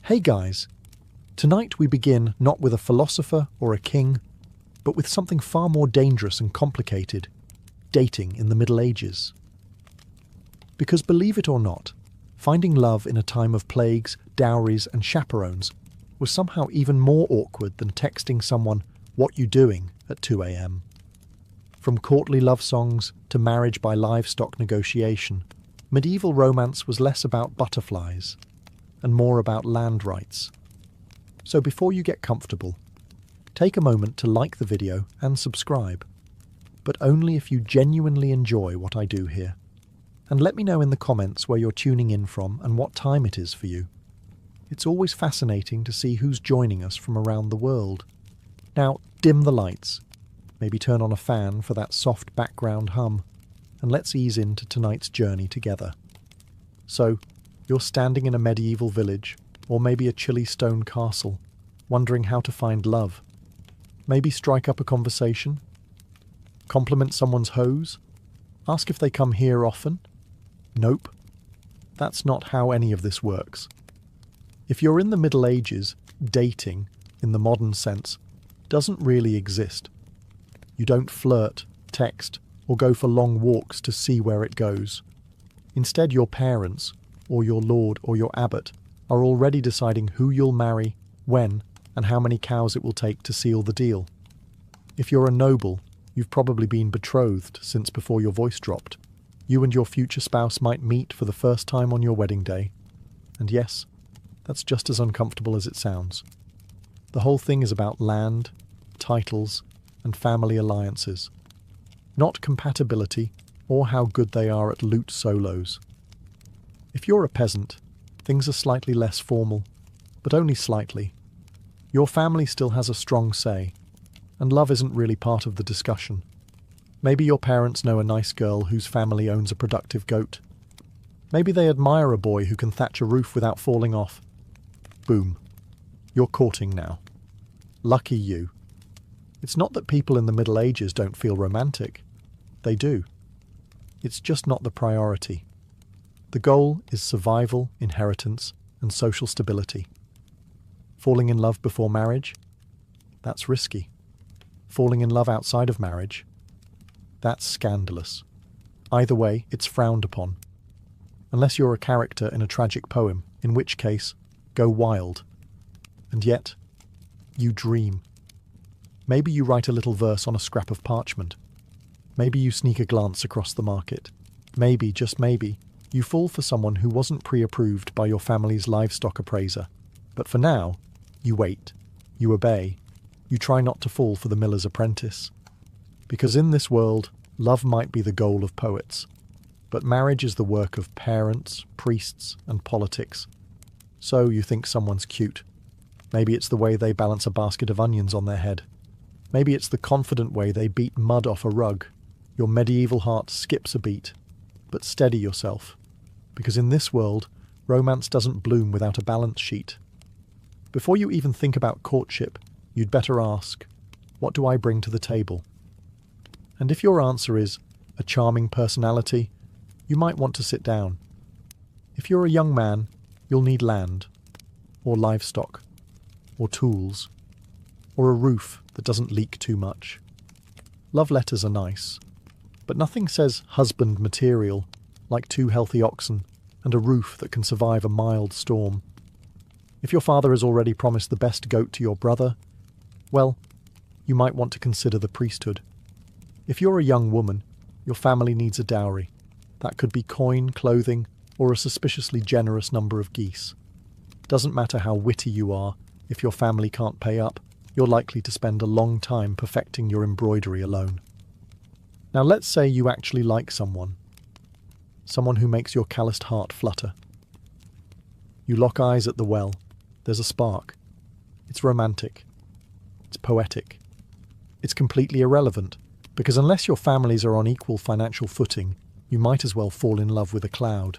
Hey guys, tonight we begin not with a philosopher or a king, but with something far more dangerous and complicated, dating in the Middle Ages. Because believe it or not, finding love in a time of plagues, dowries and chaperones was somehow even more awkward than texting someone, "What you doing?" at 2 a.m. From courtly love songs to marriage by livestock negotiation, medieval romance was less about butterflies and more about land rights. So before you get comfortable, take a moment to like the video and subscribe, but only if you genuinely enjoy what I do here. And let me know in the comments where you're tuning in from and what time it is for you. It's always fascinating to see who's joining us from around the world. Now, dim the lights, maybe turn on a fan for that soft background hum, and let's ease into tonight's journey together. So, you're standing in a medieval village, or maybe a chilly stone castle, wondering how to find love. Maybe strike up a conversation? Compliment someone's hose? Ask if they come here often? Nope. That's not how any of this works. If you're in the Middle Ages, dating, in the modern sense, doesn't really exist. You don't flirt, text, or go for long walks to see where it goes. Instead, your parents, or your lord or your abbot, are already deciding who you'll marry, when, and how many cows it will take to seal the deal. If you're a noble, you've probably been betrothed since before your voice dropped. You and your future spouse might meet for the first time on your wedding day. And yes, that's just as uncomfortable as it sounds. The whole thing is about land, titles, and family alliances. Not compatibility or how good they are at lute solos. If you're a peasant, things are slightly less formal, but only slightly. Your family still has a strong say, and love isn't really part of the discussion. Maybe your parents know a nice girl whose family owns a productive goat. Maybe they admire a boy who can thatch a roof without falling off. Boom. You're courting now. Lucky you. It's not that people in the Middle Ages don't feel romantic. They do. It's just not the priority. The goal is survival, inheritance, and social stability. Falling in love before marriage? That's risky. Falling in love outside of marriage? That's scandalous. Either way, it's frowned upon. Unless you're a character in a tragic poem, in which case, go wild. And yet, you dream. Maybe you write a little verse on a scrap of parchment. Maybe you sneak a glance across the market. Maybe, just maybe, you fall for someone who wasn't pre-approved by your family's livestock appraiser. But for now, you wait, you obey, you try not to fall for the miller's apprentice. Because in this world, love might be the goal of poets, but marriage is the work of parents, priests, and politics. So you think someone's cute. Maybe it's the way they balance a basket of onions on their head. Maybe it's the confident way they beat mud off a rug. Your medieval heart skips a beat. But steady yourself, because in this world, romance doesn't bloom without a balance sheet. Before you even think about courtship, you'd better ask, what do I bring to the table? And if your answer is a charming personality, you might want to sit down. If you're a young man, you'll need land, or livestock, or tools, or a roof that doesn't leak too much. Love letters are nice, but nothing says husband material like 2 healthy oxen and a roof that can survive a mild storm. If your father has already promised the best goat to your brother, well, you might want to consider the priesthood. If you're a young woman, your family needs a dowry. That could be coin, clothing, or a suspiciously generous number of geese. Doesn't matter how witty you are, if your family can't pay up, you're likely to spend a long time perfecting your embroidery alone. Now let's say you actually like someone who makes your calloused heart flutter. You lock eyes at the well. There's a spark. It's romantic. It's poetic. It's completely irrelevant, because unless your families are on equal financial footing, you might as well fall in love with a cloud.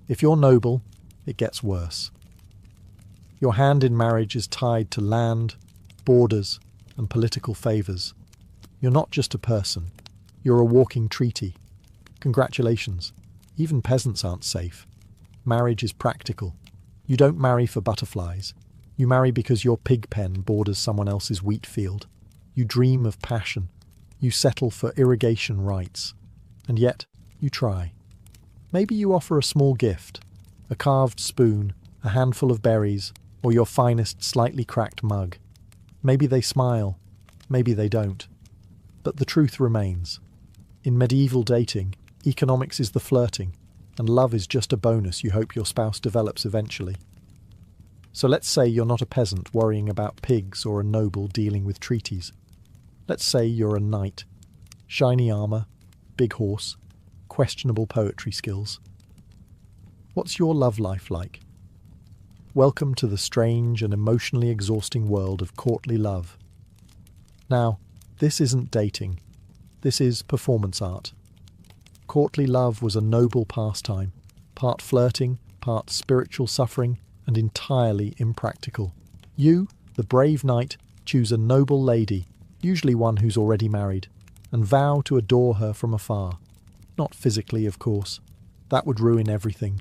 If you're noble, it gets worse. Your hand in marriage is tied to land, borders, and political favours. You're not just a person. You're a walking treaty. Congratulations. Even peasants aren't safe. Marriage is practical. You don't marry for butterflies. You marry because your pig pen borders someone else's wheat field. You dream of passion. You settle for irrigation rights. And yet, you try. Maybe you offer a small gift, a carved spoon, a handful of berries, or your finest slightly cracked mug. Maybe they smile, maybe they don't. But the truth remains. In medieval dating, economics is the flirting, and love is just a bonus you hope your spouse develops eventually. So let's say you're not a peasant worrying about pigs or a noble dealing with treaties. Let's say you're a knight. Shiny armour, big horse, questionable poetry skills. What's your love life like? Welcome to the strange and emotionally exhausting world of courtly love. Now, this isn't dating. This is performance art. Courtly love was a noble pastime, part flirting, part spiritual suffering, and entirely impractical. You, the brave knight, choose a noble lady, usually one who's already married, and vow to adore her from afar. Not physically, of course. That would ruin everything.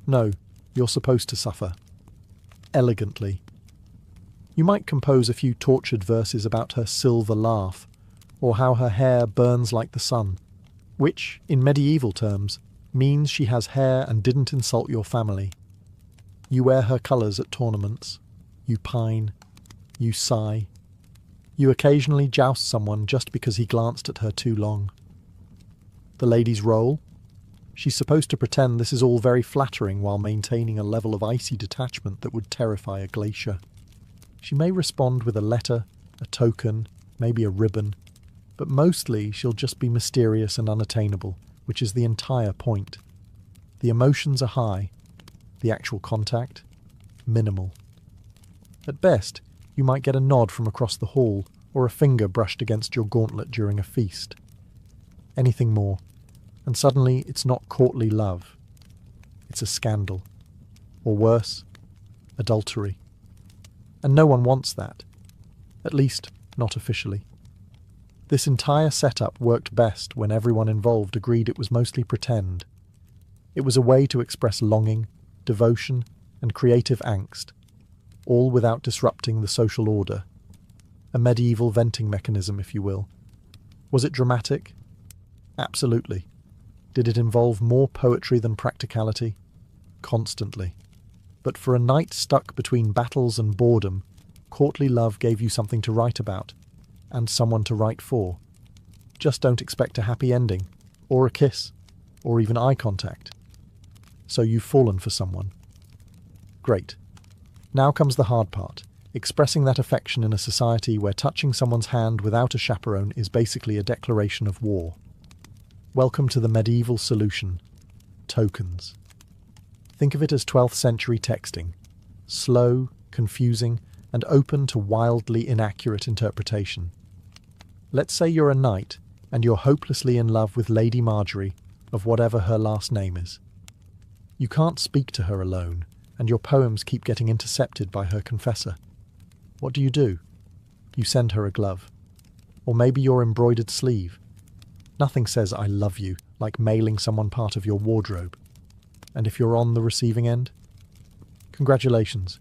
No, you're supposed to suffer. Elegantly. You might compose a few tortured verses about her silver laugh, or how her hair burns like the sun, which, in medieval terms, means she has hair and didn't insult your family. You wear her colours at tournaments. You pine. You sigh. You occasionally joust someone just because he glanced at her too long. The lady's role? She's supposed to pretend this is all very flattering while maintaining a level of icy detachment that would terrify a glacier. She may respond with a letter, a token, maybe a ribbon, but mostly she'll just be mysterious and unattainable, which is the entire point. The emotions are high, the actual contact, minimal. At best, you might get a nod from across the hall or a finger brushed against your gauntlet during a feast. Anything more, and suddenly it's not courtly love. It's a scandal. Or worse, adultery. And no one wants that. At least, not officially. This entire setup worked best when everyone involved agreed it was mostly pretend. It was a way to express longing, devotion, and creative angst, all without disrupting the social order. A medieval venting mechanism, if you will. Was it dramatic? Absolutely. Did it involve more poetry than practicality? Constantly. But for a knight stuck between battles and boredom, courtly love gave you something to write about, and someone to write for. Just don't expect a happy ending, or a kiss, or even eye contact. So you've fallen for someone. Great. Now comes the hard part, expressing that affection in a society where touching someone's hand without a chaperone is basically a declaration of war. Welcome to the medieval solution. Tokens. Think of it as 12th century texting. Slow, confusing, and open to wildly inaccurate interpretation. Let's say you're a knight, and you're hopelessly in love with Lady Marjorie, of whatever her last name is. You can't speak to her alone, and your poems keep getting intercepted by her confessor. What do? You send her a glove. Or maybe your embroidered sleeve. Nothing says I love you like mailing someone part of your wardrobe. And if you're on the receiving end? Congratulations.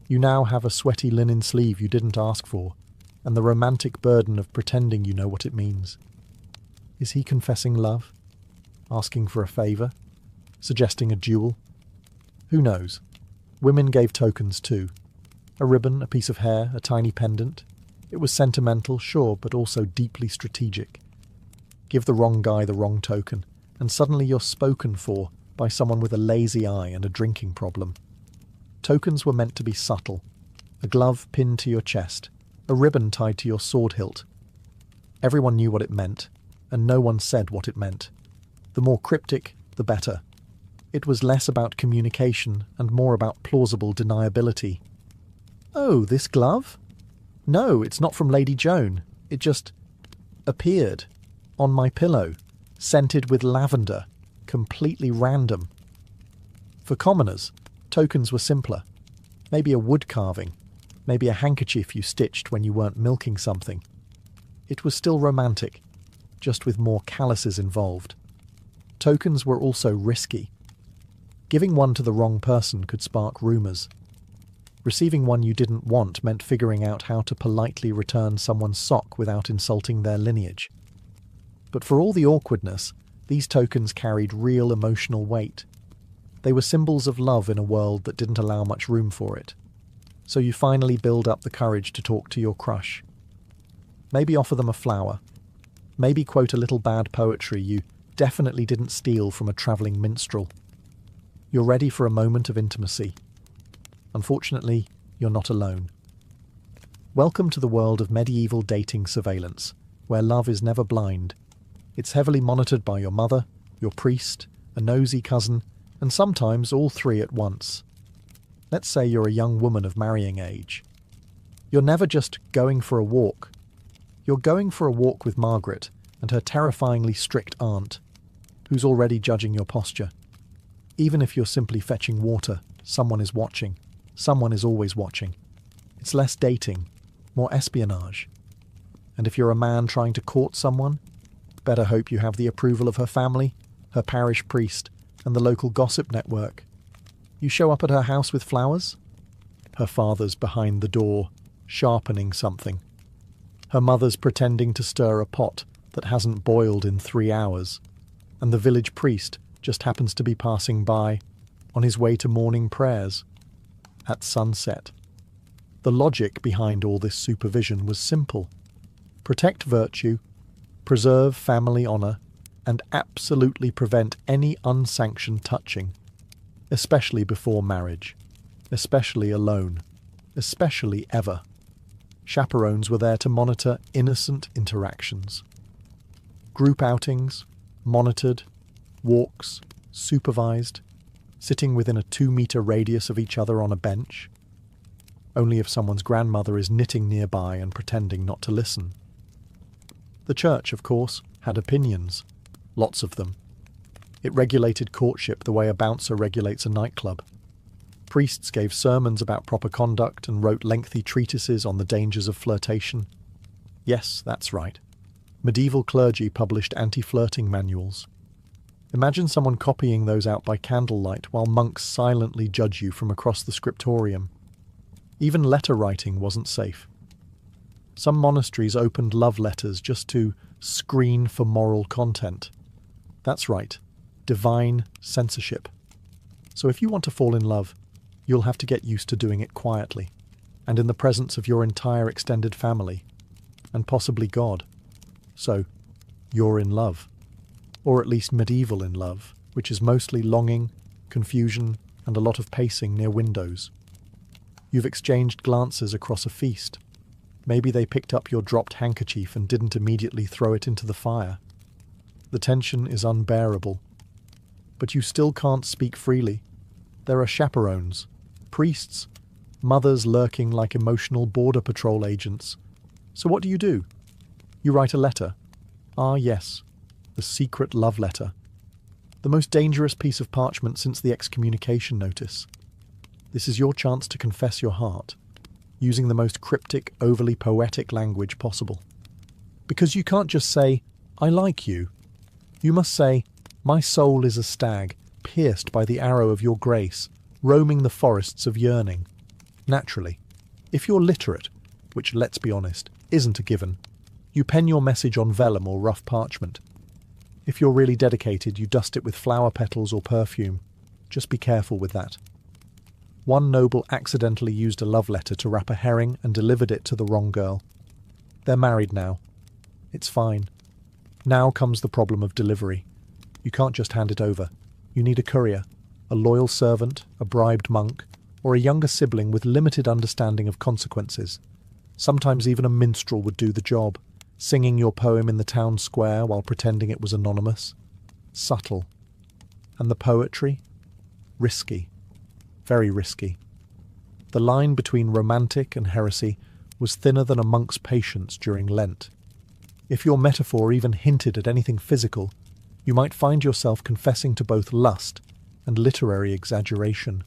You now have a sweaty linen sleeve you didn't ask for, and the romantic burden of pretending you know what it means. Is he confessing love? Asking for a favour? Suggesting a duel? Who knows? Women gave tokens too. A ribbon, a piece of hair, a tiny pendant. It was sentimental, sure, but also deeply strategic. Give the wrong guy the wrong token, and suddenly you're spoken for by someone with a lazy eye and a drinking problem. Tokens were meant to be subtle. A glove pinned to your chest, a ribbon tied to your sword hilt. Everyone knew what it meant, and no one said what it meant. The more cryptic, the better. It was less about communication and more about plausible deniability. Oh, this glove? No, it's not from Lady Joan. It just appeared on my pillow, scented with lavender, completely random. For commoners, tokens were simpler. Maybe a wood carving, maybe a handkerchief you stitched when you weren't milking something. It was still romantic, just with more calluses involved. Tokens were also risky. Giving one to the wrong person could spark rumours. Receiving one you didn't want meant figuring out how to politely return someone's sock without insulting their lineage. But for all the awkwardness, these tokens carried real emotional weight. They were symbols of love in a world that didn't allow much room for it. So you finally build up the courage to talk to your crush. Maybe offer them a flower. Maybe quote a little bad poetry you definitely didn't steal from a travelling minstrel. You're ready for a moment of intimacy. Unfortunately, you're not alone. Welcome to the world of medieval dating surveillance, where love is never blind. It's heavily monitored by your mother, your priest, a nosy cousin, and sometimes all three at once. Let's say you're a young woman of marrying age. You're never just going for a walk. You're going for a walk with Margaret and her terrifyingly strict aunt, who's already judging your posture. Even if you're simply fetching water, someone is watching. Someone is always watching. It's less dating, more espionage. And if you're a man trying to court someone, better hope you have the approval of her family, her parish priest, and the local gossip network. You show up at her house with flowers? Her father's behind the door, sharpening something. Her mother's pretending to stir a pot that hasn't boiled in 3 hours, and the village priest just happens to be passing by on his way to morning prayers at sunset. The logic behind all this supervision was simple. Protect virtue, preserve family honour, and absolutely prevent any unsanctioned touching, especially before marriage, especially alone, especially ever. Chaperones were there to monitor innocent interactions. Group outings, monitored, walks, supervised, sitting within a 2-metre radius of each other on a bench. Only if someone's grandmother is knitting nearby and pretending not to listen. The church, of course, had opinions. Lots of them. It regulated courtship the way a bouncer regulates a nightclub. Priests gave sermons about proper conduct and wrote lengthy treatises on the dangers of flirtation. Yes, that's right. Medieval clergy published anti-flirting manuals. Imagine someone copying those out by candlelight while monks silently judge you from across the scriptorium. Even letter writing wasn't safe. Some monasteries opened love letters just to screen for moral content. That's right, divine censorship. So if you want to fall in love, you'll have to get used to doing it quietly, and in the presence of your entire extended family, and possibly God. So, you're in love. Or at least medieval in love, which is mostly longing, confusion, and a lot of pacing near windows. You've exchanged glances across a feast. Maybe they picked up your dropped handkerchief and didn't immediately throw it into the fire. The tension is unbearable. But you still can't speak freely. There are chaperones, priests, mothers lurking like emotional border patrol agents. So what do? You write a letter. Ah, yes. The secret love letter. The most dangerous piece of parchment since the excommunication notice. This is your chance to confess your heart, using the most cryptic, overly poetic language possible. Because you can't just say, I like you. You must say, my soul is a stag, pierced by the arrow of your grace, roaming the forests of yearning. Naturally, if you're literate, which, let's be honest, isn't a given, you pen your message on vellum or rough parchment. If you're really dedicated, you dust it with flower petals or perfume. Just be careful with that. One noble accidentally used a love letter to wrap a herring and delivered it to the wrong girl. They're married now. It's fine. Now comes the problem of delivery. You can't just hand it over. You need a courier, a loyal servant, a bribed monk, or a younger sibling with limited understanding of consequences. Sometimes even a minstrel would do the job, singing your poem in the town square while pretending it was anonymous. Subtle. And the poetry? Risky. Very risky. The line between romantic and heresy was thinner than a monk's patience during Lent. If your metaphor even hinted at anything physical, you might find yourself confessing to both lust and literary exaggeration.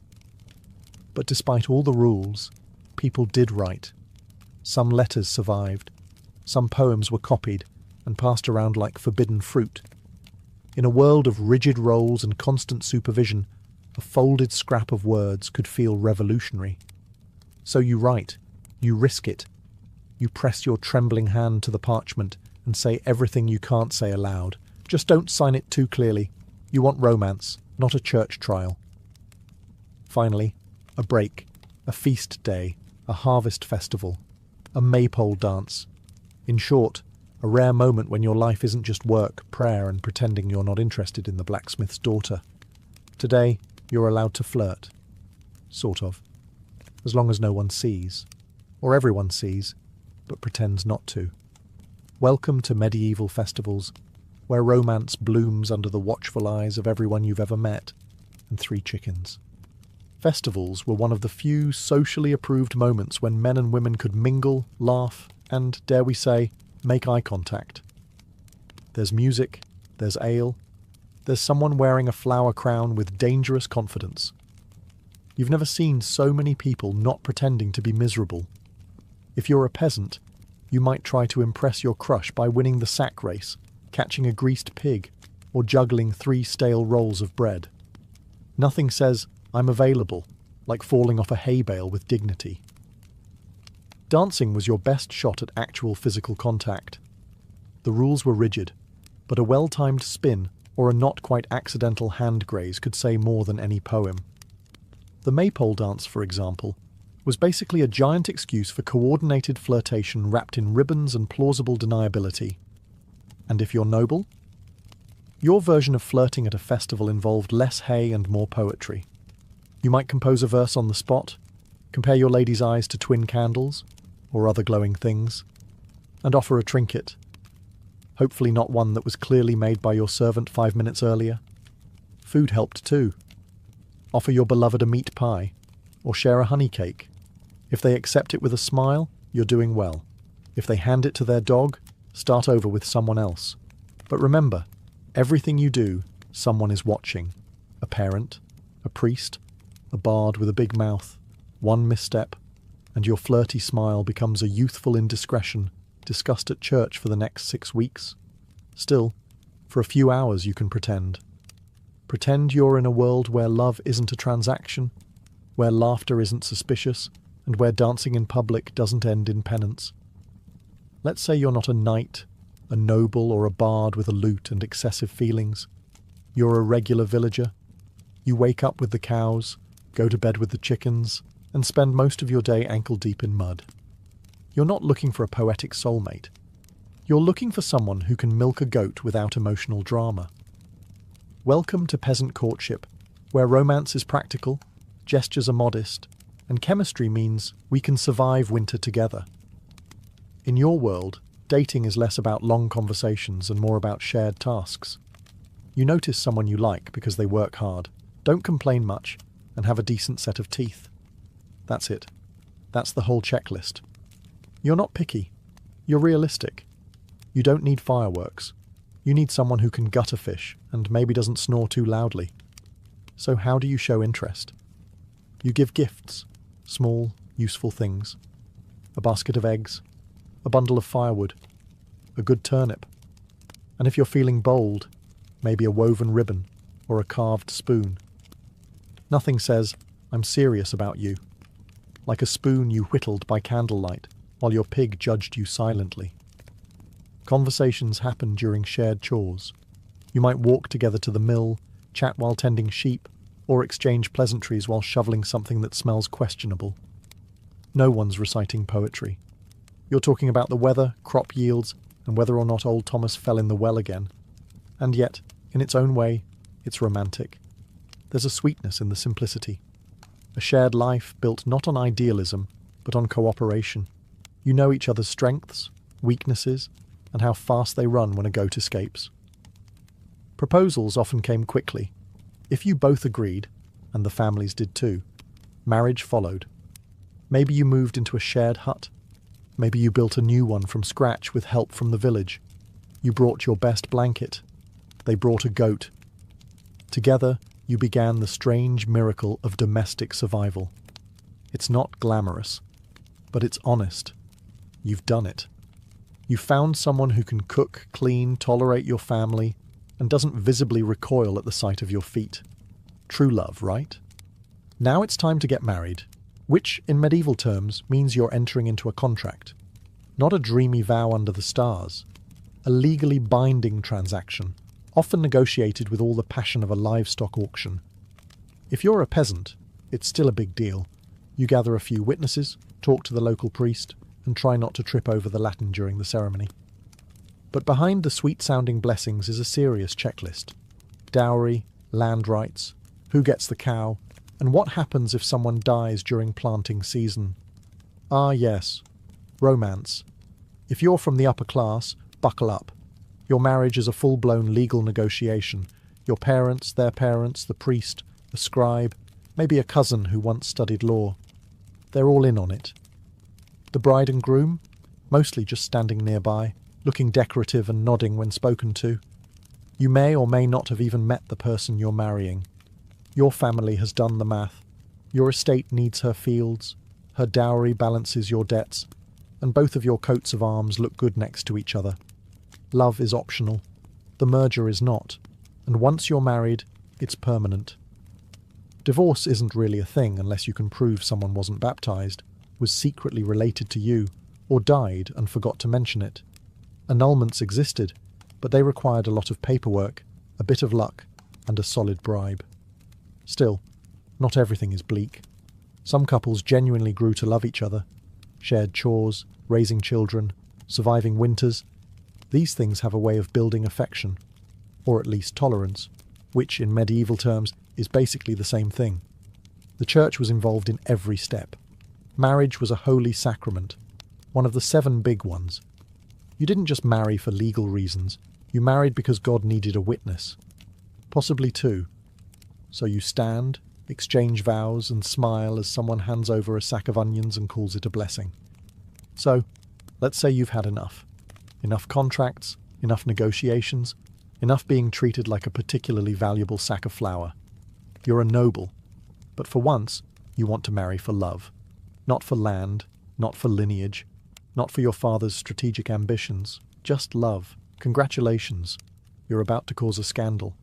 But despite all the rules, people did write. Some letters survived. Some poems were copied and passed around like forbidden fruit. In a world of rigid roles and constant supervision, a folded scrap of words could feel revolutionary. So you write, you risk it. You press your trembling hand to the parchment and say everything you can't say aloud. Just don't sign it too clearly. You want romance, not a church trial. Finally, a break, a feast day, a harvest festival, a maypole dance. In short, a rare moment when your life isn't just work, prayer, and pretending you're not interested in the blacksmith's daughter. Today, you're allowed to flirt. Sort of. As long as no one sees. Or everyone sees, but pretends not to. Welcome to medieval festivals, where romance blooms under the watchful eyes of everyone you've ever met, and 3 chickens. Festivals were one of the few socially approved moments when men and women could mingle, laugh, and, dare we say, make eye contact. There's music, there's ale, there's someone wearing a flower crown with dangerous confidence. You've never seen so many people not pretending to be miserable. If you're a peasant, you might try to impress your crush by winning the sack race, catching a greased pig, or juggling 3 stale rolls of bread. Nothing says, "I'm available," like falling off a hay bale with dignity. Dancing was your best shot at actual physical contact. The rules were rigid, but a well-timed spin or a not-quite-accidental hand graze could say more than any poem. The maypole dance, for example, was basically a giant excuse for coordinated flirtation wrapped in ribbons and plausible deniability. And if you're noble? Your version of flirting at a festival involved less hay and more poetry. You might compose a verse on the spot, compare your lady's eyes to twin candles, or other glowing things, and offer a trinket. Hopefully not one that was clearly made by your servant 5 minutes earlier. Food helped too. Offer your beloved a meat pie, or share a honey cake. If they accept it with a smile, you're doing well. If they hand it to their dog, start over with someone else. But remember, everything you do, someone is watching. A parent, a priest, a bard with a big mouth. One misstep, and your flirty smile becomes a youthful indiscretion discussed at church for the next 6 weeks. Still, for a few hours you can pretend. Pretend you're in a world where love isn't a transaction, where laughter isn't suspicious, and where dancing in public doesn't end in penance. Let's say you're not a knight, a noble, or a bard with a lute and excessive feelings. You're a regular villager. You wake up with the cows, go to bed with the chickens, and spend most of your day ankle-deep in mud. You're not looking for a poetic soulmate. You're looking for someone who can milk a goat without emotional drama. Welcome to peasant courtship, where romance is practical, gestures are modest, and chemistry means we can survive winter together. In your world, dating is less about long conversations and more about shared tasks. You notice someone you like because they work hard, don't complain much, and have a decent set of teeth. That's it. That's the whole checklist. You're not picky. You're realistic. You don't need fireworks. You need someone who can gut a fish and maybe doesn't snore too loudly. So how do you show interest? You give gifts, small, useful things. A basket of eggs, a bundle of firewood, a good turnip. And if you're feeling bold, maybe a woven ribbon or a carved spoon. Nothing says, "I'm serious about you," like a spoon you whittled by candlelight while your pig judged you silently. Conversations happen during shared chores. You might walk together to the mill, chat while tending sheep, or exchange pleasantries while shoveling something that smells questionable. No one's reciting poetry. You're talking about the weather, crop yields, and whether or not old Thomas fell in the well again. And yet, in its own way, it's romantic. There's a sweetness in the simplicity. A shared life built not on idealism, but on cooperation. You know each other's strengths, weaknesses, and how fast they run when a goat escapes. Proposals often came quickly. If you both agreed, and the families did too, marriage followed. Maybe you moved into a shared hut. Maybe you built a new one from scratch with help from the village. You brought your best blanket. They brought a goat. Together, you began the strange miracle of domestic survival. It's not glamorous, but it's honest. You've done it. You found someone who can cook, clean, tolerate your family, and doesn't visibly recoil at the sight of your feet. True love, right? Now it's time to get married, which, in medieval terms, means you're entering into a contract. Not a dreamy vow under the stars. A legally binding transaction, often negotiated with all the passion of a livestock auction. If you're a peasant, it's still a big deal. You gather a few witnesses, talk to the local priest, and try not to trip over the Latin during the ceremony. But behind the sweet-sounding blessings is a serious checklist. Dowry, land rights, who gets the cow, and what happens if someone dies during planting season. Ah yes, romance. If you're from the upper class, buckle up. Your marriage is a full-blown legal negotiation. Your parents, their parents, the priest, a scribe, maybe a cousin who once studied law. They're all in on it. The bride and groom, mostly just standing nearby, looking decorative and nodding when spoken to. You may or may not have even met the person you're marrying. Your family has done the math. Your estate needs her fields, her dowry balances your debts, and both of your coats of arms look good next to each other. Love is optional. The merger is not. And once you're married, it's permanent. Divorce isn't really a thing unless you can prove someone wasn't baptized, was secretly related to you, or died and forgot to mention it. Annulments existed, but they required a lot of paperwork, a bit of luck, and a solid bribe. Still, not everything is bleak. Some couples genuinely grew to love each other, shared chores, raising children, surviving winters. These things have a way of building affection, or at least tolerance, which in medieval terms is basically the same thing. The church was involved in every step. Marriage was a holy sacrament, one of the 7 big ones. You didn't just marry for legal reasons, you married because God needed a witness. Possibly 2. So you stand, exchange vows, and smile as someone hands over a sack of onions and calls it a blessing. So, let's say you've had enough. Enough contracts, enough negotiations, enough being treated like a particularly valuable sack of flour. You're a noble, but for once, you want to marry for love. Not for land, not for lineage, not for your father's strategic ambitions, just love. Congratulations, you're about to cause a scandal.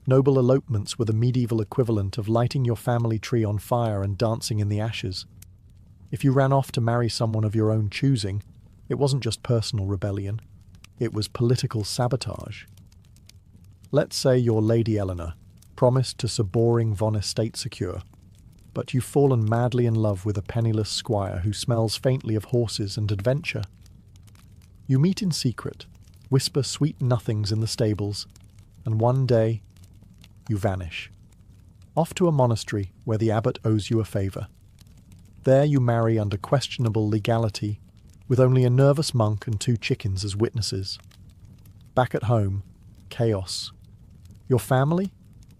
Noble elopements were the medieval equivalent of lighting your family tree on fire and dancing in the ashes. If you ran off to marry someone of your own choosing, it wasn't just personal rebellion, it was political sabotage. Let's say you're Lady Eleanor, promised to Sir Boring von Estate Secure, but you've fallen madly in love with a penniless squire who smells faintly of horses and adventure. You meet in secret, whisper sweet nothings in the stables, and one day you vanish. Off to a monastery where the abbot owes you a favour. There you marry under questionable legality, with only a nervous monk and 2 chickens as witnesses. Back at home, chaos. Your family?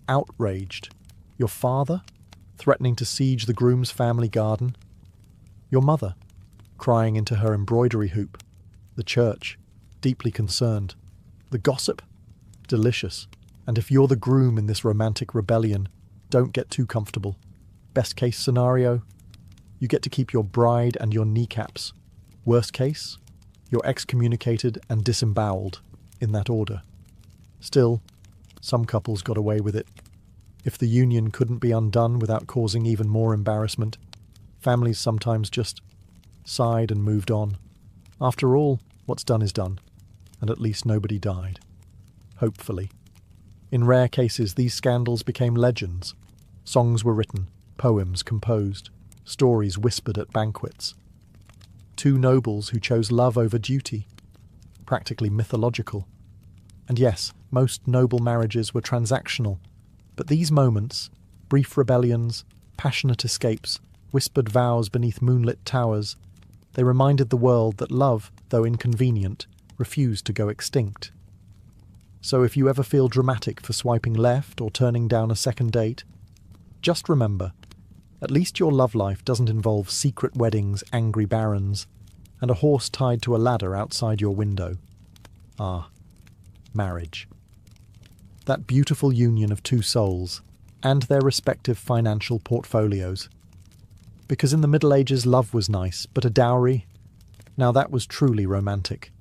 Outraged. Your father? Threatening to siege the groom's family garden. Your mother? Crying into her embroidery hoop. The church? Deeply concerned. The gossip? Delicious. And if you're the groom in this romantic rebellion, don't get too comfortable. Best case scenario? You get to keep your bride and your kneecaps. Worst case? You're excommunicated and disemboweled, in that order. Still, some couples got away with it. If the union couldn't be undone without causing even more embarrassment, families sometimes just sighed and moved on. After all, what's done is done, and at least nobody died. Hopefully. In rare cases, these scandals became legends. Songs were written, poems composed, stories whispered at banquets. 2 nobles who chose love over duty. Practically mythological. And yes, most noble marriages were transactional, but these moments, brief rebellions, passionate escapes, whispered vows beneath moonlit towers, they reminded the world that love, though inconvenient, refused to go extinct. So if you ever feel dramatic for swiping left or turning down a second date, just remember, at least your love life doesn't involve secret weddings, angry barons, and a horse tied to a ladder outside your window. Ah, marriage. That beautiful union of 2 souls, and their respective financial portfolios. Because in the Middle Ages love was nice, but a dowry? Now that was truly romantic.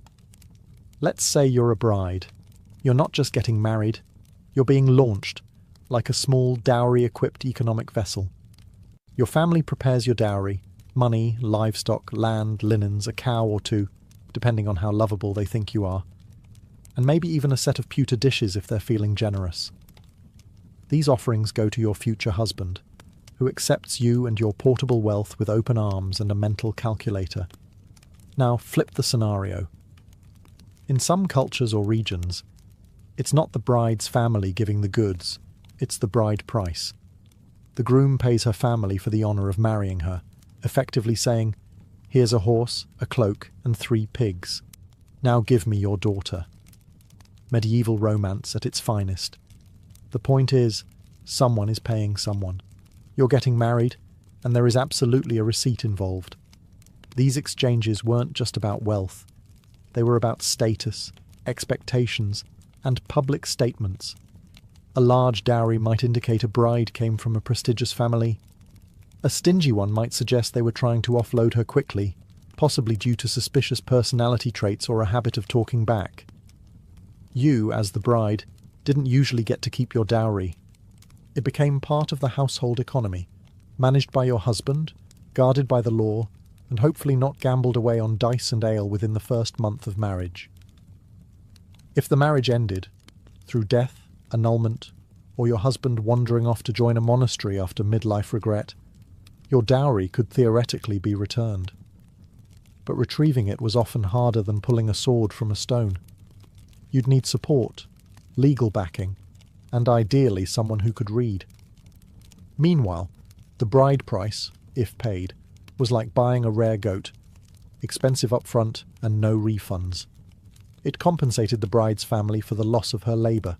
Let's say you're a bride. You're not just getting married, you're being launched, like a small dowry-equipped economic vessel. Your family prepares your dowry: money, livestock, land, linens, a cow or two, depending on how lovable they think you are, and maybe even a set of pewter dishes if they're feeling generous. These offerings go to your future husband, who accepts you and your portable wealth with open arms and a mental calculator. Now flip the scenario. In some cultures or regions, it's not the bride's family giving the goods, it's the bride price. The groom pays her family for the honour of marrying her, effectively saying, "Here's a horse, a cloak, and 3 pigs. Now give me your daughter." Medieval romance at its finest. The point is, someone is paying someone. You're getting married, and there is absolutely a receipt involved. These exchanges weren't just about wealth. They were about status, expectations, and public statements. A large dowry might indicate a bride came from a prestigious family. A stingy one might suggest they were trying to offload her quickly, possibly due to suspicious personality traits or a habit of talking back. You, as the bride, didn't usually get to keep your dowry. It became part of the household economy, managed by your husband, guarded by the law, and hopefully not gambled away on dice and ale within the first month of marriage. If the marriage ended, through death, annulment, or your husband wandering off to join a monastery after midlife regret, your dowry could theoretically be returned. But retrieving it was often harder than pulling a sword from a stone. You'd need support, legal backing, and ideally someone who could read. Meanwhile, the bride price, if paid, was like buying a rare goat, expensive up front and no refunds. It compensated the bride's family for the loss of her labour.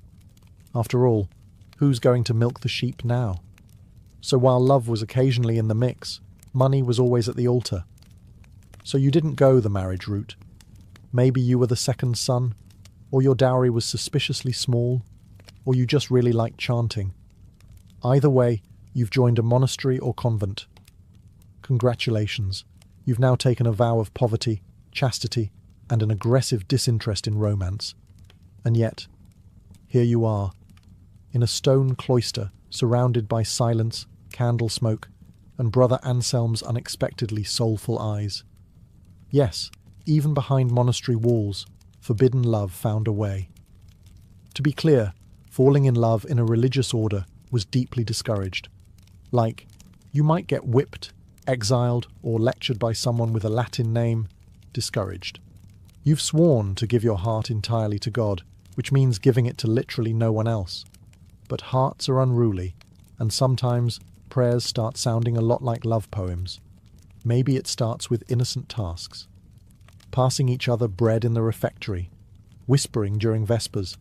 After all, who's going to milk the sheep now? So while love was occasionally in the mix, money was always at the altar. So you didn't go the marriage route. Maybe you were the second son, or your dowry was suspiciously small, or you just really liked chanting. Either way, you've joined a monastery or convent. Congratulations, you've now taken a vow of poverty, chastity, and an aggressive disinterest in romance. And yet, here you are, in a stone cloister surrounded by silence, candle smoke, and Brother Anselm's unexpectedly soulful eyes. Yes, even behind monastery walls, forbidden love found a way. To be clear, falling in love in a religious order was deeply discouraged. Like, you might get whipped, exiled, or lectured by someone with a Latin name. Discouraged. You've sworn to give your heart entirely to God, which means giving it to literally no one else. But hearts are unruly, and sometimes prayers start sounding a lot like love poems. Maybe it starts with innocent tasks. Passing each other bread in the refectory, whispering during Vespers,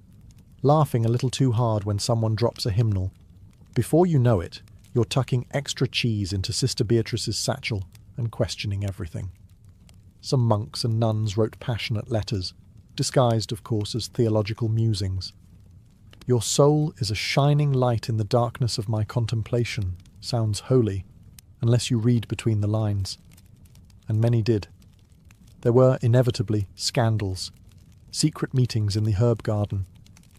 laughing a little too hard when someone drops a hymnal. Before you know it, you're tucking extra cheese into Sister Beatrice's satchel and questioning everything. Some monks and nuns wrote passionate letters, disguised, of course, as theological musings. "Your soul is a shining light in the darkness of my contemplation" sounds holy, unless you read between the lines. And many did. There were, inevitably, scandals, secret meetings in the herb garden,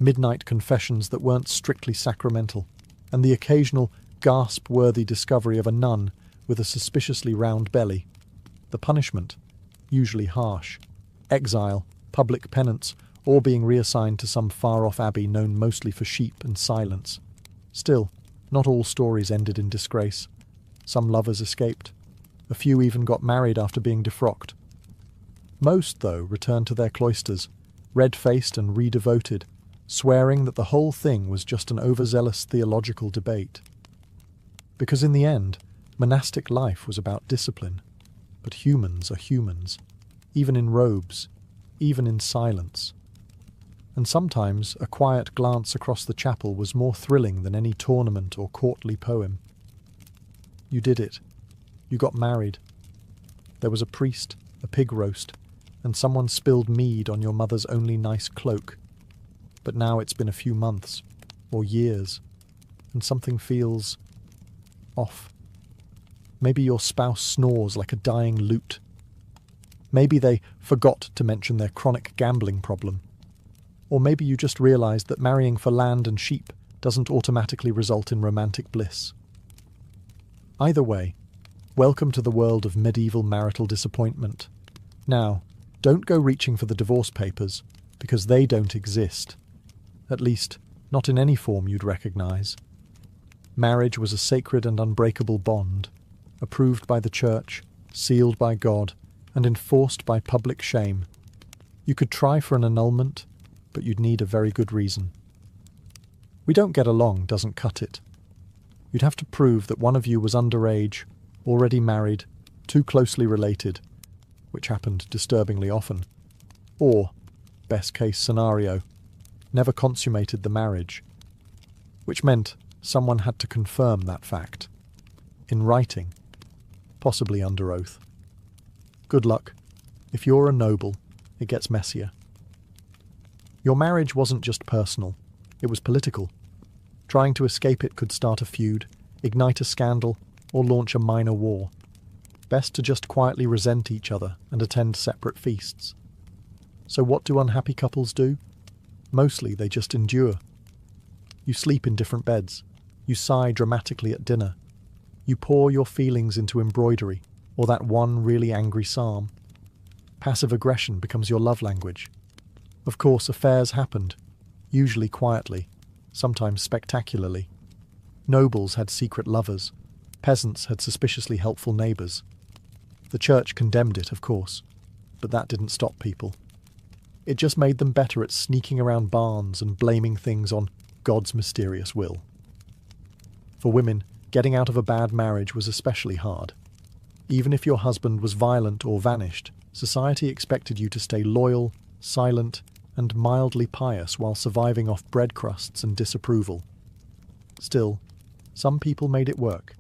midnight confessions that weren't strictly sacramental, and the occasional gasp-worthy discovery of a nun with a suspiciously round belly. The punishment, usually harsh: exile, public penance, or being reassigned to some far-off abbey known mostly for sheep and silence. Still, not all stories ended in disgrace. Some lovers escaped. A few even got married after being defrocked. Most, though, returned to their cloisters, red-faced and redevoted, swearing that the whole thing was just an overzealous theological debate. Because in the end, monastic life was about discipline. But humans are humans, even in robes, even in silence. And sometimes a quiet glance across the chapel was more thrilling than any tournament or courtly poem. You did it. You got married. There was a priest, a pig roast, and someone spilled mead on your mother's only nice cloak. But now it's been a few months, or years, and something feels off. Maybe your spouse snores like a dying lute. Maybe they forgot to mention their chronic gambling problem. Or maybe you just realised that marrying for land and sheep doesn't automatically result in romantic bliss. Either way, welcome to the world of medieval marital disappointment. Now, don't go reaching for the divorce papers, because they don't exist. At least, not in any form you'd recognise. Marriage was a sacred and unbreakable bond, approved by the Church, sealed by God, and enforced by public shame. You could try for an annulment, but you'd need a very good reason. We don't get along doesn't cut it. You'd have to prove that one of you was underage, already married, too closely related, which happened disturbingly often, or, best case scenario, never consummated the marriage, which meant someone had to confirm that fact, in writing, possibly under oath. Good luck. If you're a noble, it gets messier. Your marriage wasn't just personal, it was political. Trying to escape it could start a feud, ignite a scandal, or launch a minor war. Best to just quietly resent each other and attend separate feasts. So what do unhappy couples do? Mostly they just endure. You sleep in different beds. You sigh dramatically at dinner. You pour your feelings into embroidery, or that one really angry psalm. Passive aggression becomes your love language. Of course, affairs happened, usually quietly, sometimes spectacularly. Nobles had secret lovers. Peasants had suspiciously helpful neighbours. The Church condemned it, of course, but that didn't stop people. It just made them better at sneaking around barns and blaming things on God's mysterious will. For women, getting out of a bad marriage was especially hard. Even if your husband was violent or vanished, society expected you to stay loyal, silent, and mildly pious while surviving off bread crusts and disapproval. Still, some people made it work.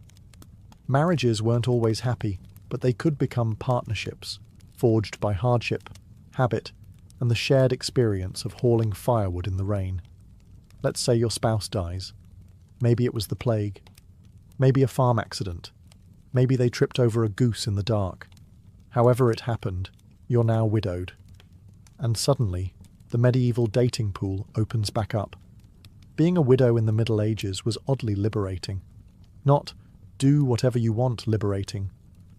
Marriages weren't always happy, but they could become partnerships, forged by hardship, habit, and the shared experience of hauling firewood in the rain. Let's say your spouse dies. Maybe it was the plague. Maybe a farm accident. Maybe they tripped over a goose in the dark. However it happened, you're now widowed. And suddenly, the medieval dating pool opens back up. Being a widow in the Middle Ages was oddly liberating. Not do whatever you want liberating,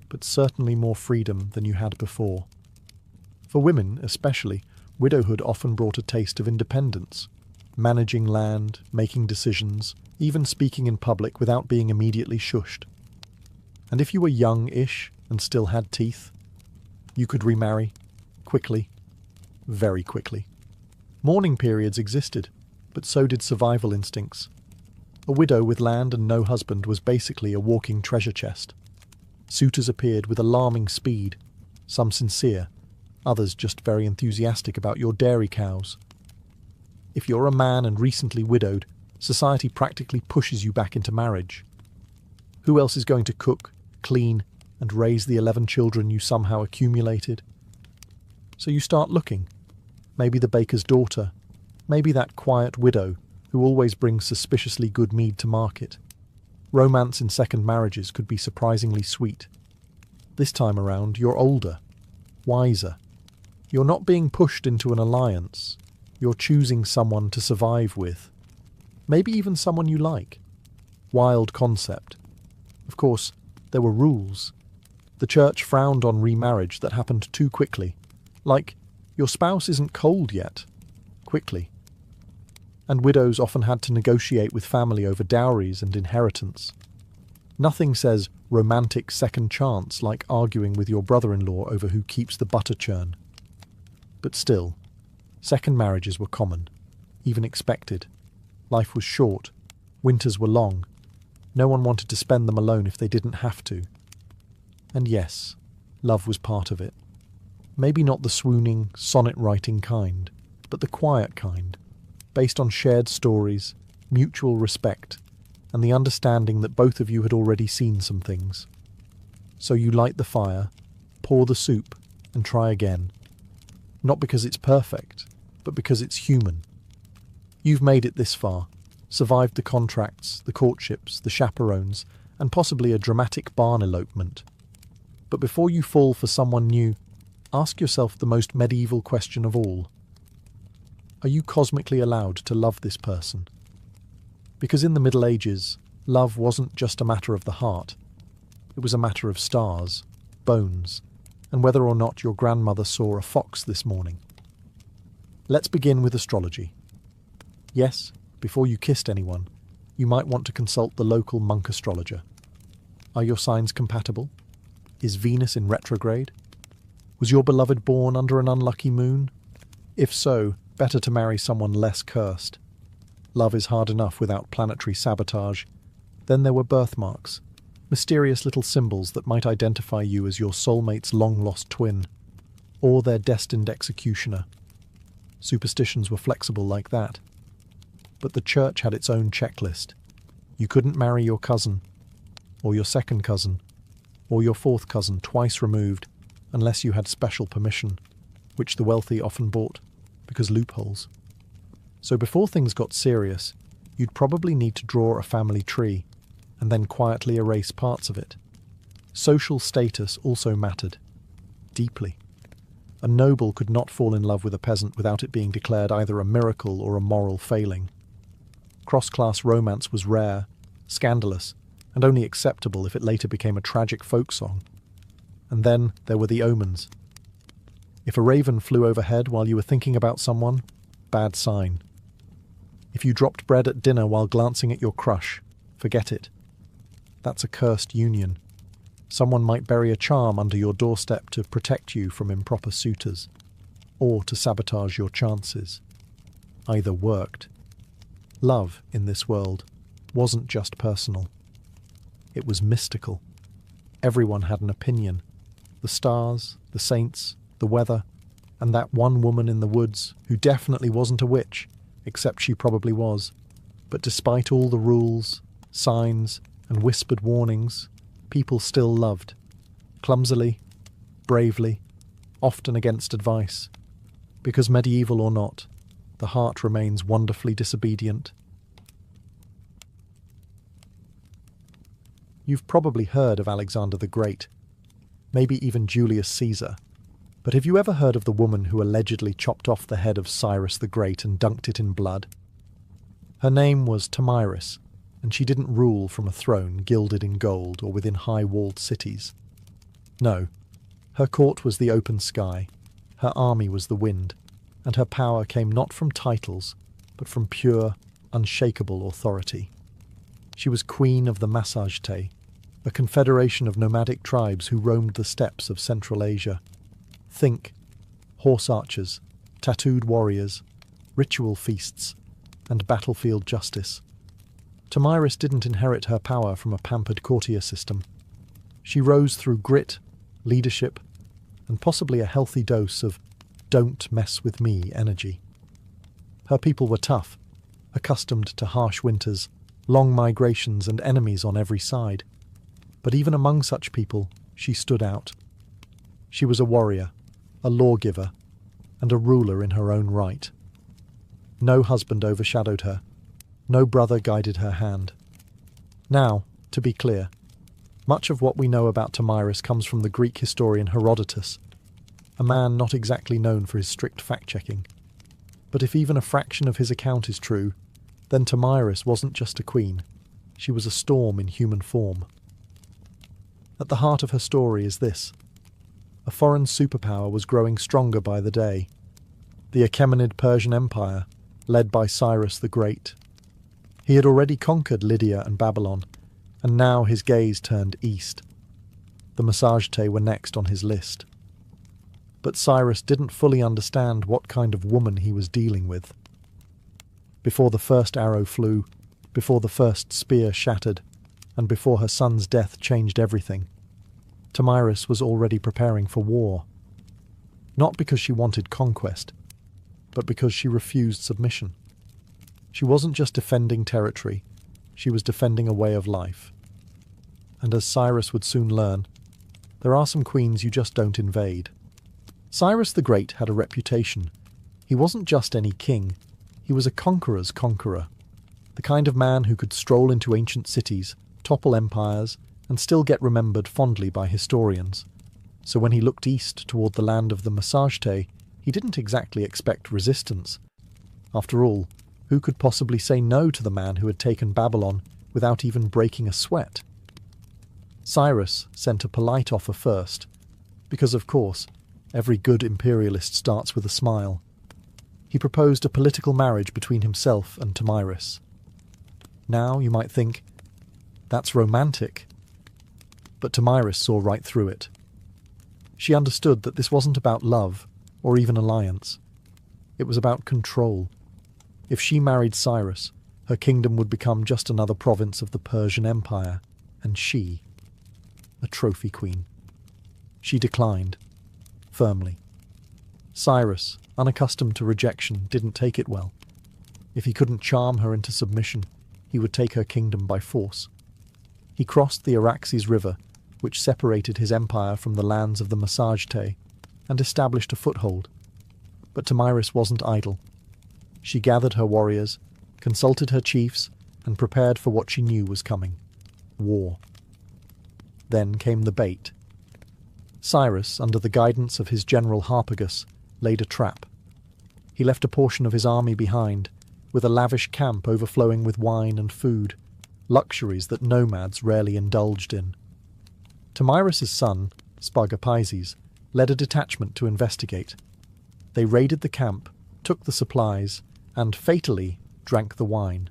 but certainly more freedom than you had before. For women, especially, widowhood often brought a taste of independence. Managing land, making decisions, even speaking in public without being immediately shushed. And if you were young-ish and still had teeth, you could remarry, quickly, very quickly. Mourning periods existed, but so did survival instincts. A widow with land and no husband was basically a walking treasure chest. Suitors appeared with alarming speed, some sincere, others just very enthusiastic about your dairy cows. If you're a man and recently widowed, society practically pushes you back into marriage. Who else is going to cook, clean, and raise the 11 children you somehow accumulated? So you start looking. Maybe the baker's daughter. Maybe that quiet widow who always brings suspiciously good mead to market. Romance in second marriages could be surprisingly sweet. This time around, you're older, wiser. You're not being pushed into an alliance. You're choosing someone to survive with. Maybe even someone you like. Wild concept. Of course, there were rules. The Church frowned on remarriage that happened too quickly. Like, your spouse isn't cold yet. Quickly. And widows often had to negotiate with family over dowries and inheritance. Nothing says romantic second chance like arguing with your brother-in-law over who keeps the butter churn. But still, second marriages were common, even expected. Life was short, winters were long. No one wanted to spend them alone if they didn't have to. And yes, love was part of it. Maybe not the swooning, sonnet-writing kind, but the quiet kind, based on shared stories, mutual respect, and the understanding that both of you had already seen some things. So you light the fire, pour the soup, and try again. Not because it's perfect, but because it's human. You've made it this far, survived the contracts, the courtships, the chaperones, and possibly a dramatic barn elopement. But before you fall for someone new, ask yourself the most medieval question of all. Are you cosmically allowed to love this person? Because in the Middle Ages, love wasn't just a matter of the heart. It was a matter of stars, bones, and whether or not your grandmother saw a fox this morning. Let's begin with astrology. Yes, before you kissed anyone, you might want to consult the local monk astrologer. Are your signs compatible? Is Venus in retrograde? Was your beloved born under an unlucky moon? If so, better to marry someone less cursed. Love is hard enough without planetary sabotage. Then there were birthmarks, mysterious little symbols that might identify you as your soulmate's long-lost twin, or their destined executioner. Superstitions were flexible like that. But the church had its own checklist. You couldn't marry your cousin, or your second cousin, or your fourth cousin twice removed, unless you had special permission, which the wealthy often bought, because loopholes. So before things got serious, you'd probably need to draw a family tree, and then quietly erase parts of it. Social status also mattered, deeply. A noble could not fall in love with a peasant without it being declared either a miracle or a moral failing. Cross-class romance was rare, scandalous, and only acceptable if it later became a tragic folk song. And then there were the omens. If a raven flew overhead while you were thinking about someone, bad sign. If you dropped bread at dinner while glancing at your crush, forget it. That's a cursed union. Someone might bury a charm under your doorstep to protect you from improper suitors, or to sabotage your chances. Either worked. Love, in this world, wasn't just personal. It was mystical. Everyone had an opinion. The stars, the saints, the weather, and that one woman in the woods who definitely wasn't a witch, except she probably was. But despite all the rules, signs, and whispered warnings, people still loved. Clumsily, bravely, often against advice. Because medieval or not, the heart remains wonderfully disobedient. You've probably heard of Alexander the Great, maybe even Julius Caesar, but have you ever heard of the woman who allegedly chopped off the head of Cyrus the Great and dunked it in blood? Her name was Tomyris, and she didn't rule from a throne gilded in gold or within high-walled cities. No, her court was the open sky, her army was the wind, and her power came not from titles, but from pure, unshakable authority. She was queen of the Massagetæ, a confederation of nomadic tribes who roamed the steppes of Central Asia. Think horse archers, tattooed warriors, ritual feasts, and battlefield justice. Tomyris didn't inherit her power from a pampered courtier system. She rose through grit, leadership, and possibly a healthy dose of "don't mess with me" energy. Her people were tough, accustomed to harsh winters, long migrations, and enemies on every side. But even among such people, she stood out. She was a warrior, a lawgiver, and a ruler in her own right. No husband overshadowed her. No brother guided her hand. Now, to be clear, much of what we know about Tomyris comes from the Greek historian Herodotus, a man not exactly known for his strict fact-checking. But if even a fraction of his account is true, then Tomyris wasn't just a queen. She was a storm in human form. At the heart of her story is this. A foreign superpower was growing stronger by the day. The Achaemenid Persian Empire, led by Cyrus the Great. He had already conquered Lydia and Babylon, and now his gaze turned east. The Massagetæ were next on his list. But Cyrus didn't fully understand what kind of woman he was dealing with. Before the first arrow flew, before the first spear shattered, and before her son's death changed everything, Tomyris was already preparing for war. Not because she wanted conquest, but because she refused submission. She wasn't just defending territory, she was defending a way of life. And as Cyrus would soon learn, there are some queens you just don't invade. Cyrus the Great had a reputation. He wasn't just any king, he was a conqueror's conqueror. The kind of man who could stroll into ancient cities, topple empires, and still get remembered fondly by historians. So when he looked east toward the land of the Massagetæ, he didn't exactly expect resistance. After all, Who could possibly say no to the man who had taken Babylon without even breaking a sweat? Cyrus sent a polite offer first, because of course, every good imperialist starts with a smile. He proposed a political marriage between himself and Tomyris. Now you might think, that's romantic. But Tomyris saw right through it. She understood that this wasn't about love, or even alliance. It was about control. If she married Cyrus, her kingdom would become just another province of the Persian Empire, and she, a trophy queen. She declined, firmly. Cyrus, unaccustomed to rejection, didn't take it well. If he couldn't charm her into submission, he would take her kingdom by force. He crossed the Araxes River, which separated his empire from the lands of the Massagetæ, and established a foothold. But Tomyris wasn't idle. She gathered her warriors, consulted her chiefs, and prepared for what she knew was coming: war. Then came the bait. Cyrus, under the guidance of his general Harpagus, laid a trap. He left a portion of his army behind, with a lavish camp overflowing with wine and food, luxuries that nomads rarely indulged in. Tomyris' son, Spargapizes, led a detachment to investigate. They raided the camp, took the supplies, and, fatally, drank the wine.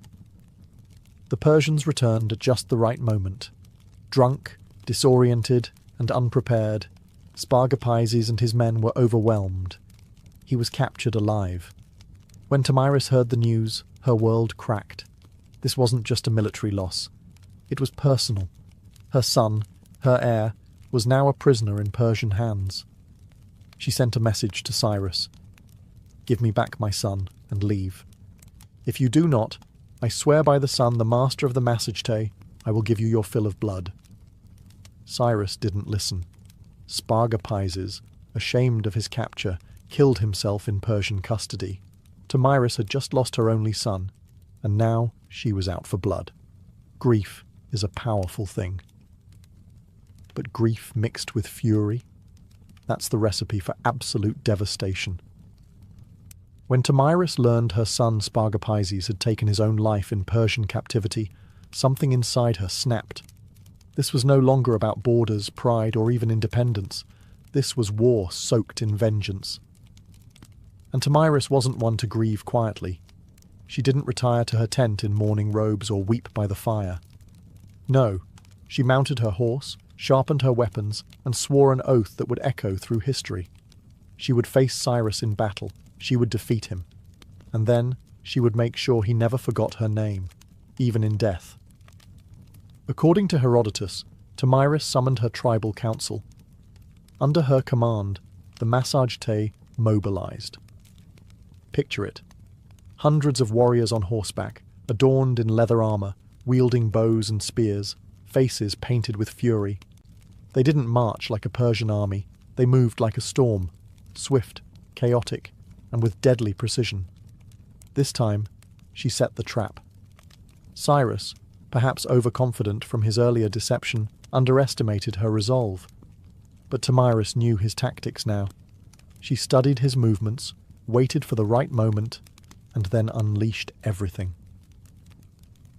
The Persians returned at just the right moment. Drunk, disoriented, and unprepared, Spargapizes and his men were overwhelmed. He was captured alive. When Tomyris heard the news, her world cracked. This wasn't just a military loss. It was personal. Her son, her heir, was now a prisoner in Persian hands. She sent a message to Cyrus. "Give me back my son, and leave. If you do not, I swear by the sun, the master of the Massagetæ, I will give you your fill of blood." Cyrus didn't listen. Spargapizes, ashamed of his capture, killed himself in Persian custody. Tomyris had just lost her only son, and now she was out for blood. Grief is a powerful thing. But grief mixed with fury, that's the recipe for absolute devastation. When Tomyris learned her son Spargapizes had taken his own life in Persian captivity, something inside her snapped. This was no longer about borders, pride, or even independence. This was war soaked in vengeance. And Tomyris wasn't one to grieve quietly. She didn't retire to her tent in mourning robes or weep by the fire. No, she mounted her horse, sharpened her weapons, and swore an oath that would echo through history. She would face Cyrus in battle, she would defeat him, and then she would make sure he never forgot her name, even in death. According to Herodotus, Tomyris summoned her tribal council. Under her command, the Massagetæ mobilized. Picture it. Hundreds of warriors on horseback, adorned in leather armor, wielding bows and spears, faces painted with fury. They didn't march like a Persian army, they moved like a storm, swift, chaotic, and with deadly precision. This time, she set the trap. Cyrus, perhaps overconfident from his earlier deception, underestimated her resolve. But Tomyris knew his tactics now. She studied his movements, waited for the right moment, and then unleashed everything.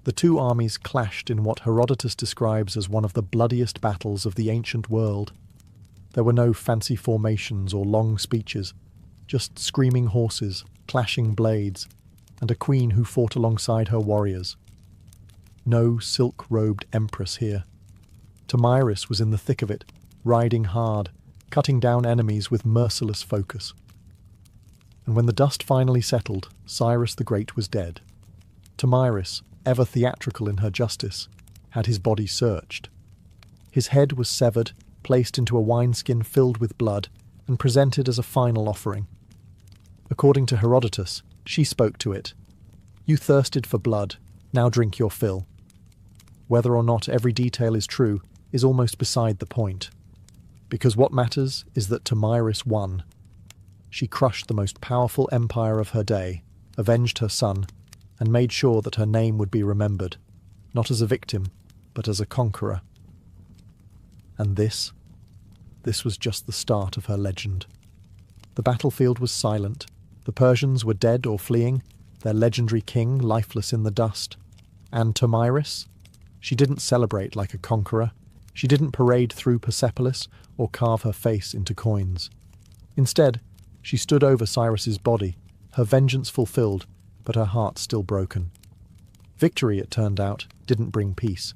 The two armies clashed in what Herodotus describes as one of the bloodiest battles of the ancient world. There were no fancy formations or long speeches, just screaming horses, clashing blades, and a queen who fought alongside her warriors. No silk-robed empress here. Tomyris was in the thick of it, riding hard, cutting down enemies with merciless focus. And when the dust finally settled, Cyrus the Great was dead. Tomyris, ever theatrical in her justice, had his body searched. His head was severed, placed into a wineskin filled with blood, and presented as a final offering. According to Herodotus, she spoke to it. "You thirsted for blood, now drink your fill." Whether or not every detail is true is almost beside the point, because what matters is that Tomyris won. She crushed the most powerful empire of her day, avenged her son, and made sure that her name would be remembered, not as a victim, but as a conqueror. And this was just the start of her legend. The battlefield was silent, the Persians were dead or fleeing, their legendary king lifeless in the dust. And Tomyris? She didn't celebrate like a conqueror. She didn't parade through Persepolis or carve her face into coins. Instead, she stood over Cyrus's body, her vengeance fulfilled, but her heart still broken. Victory, it turned out, didn't bring peace.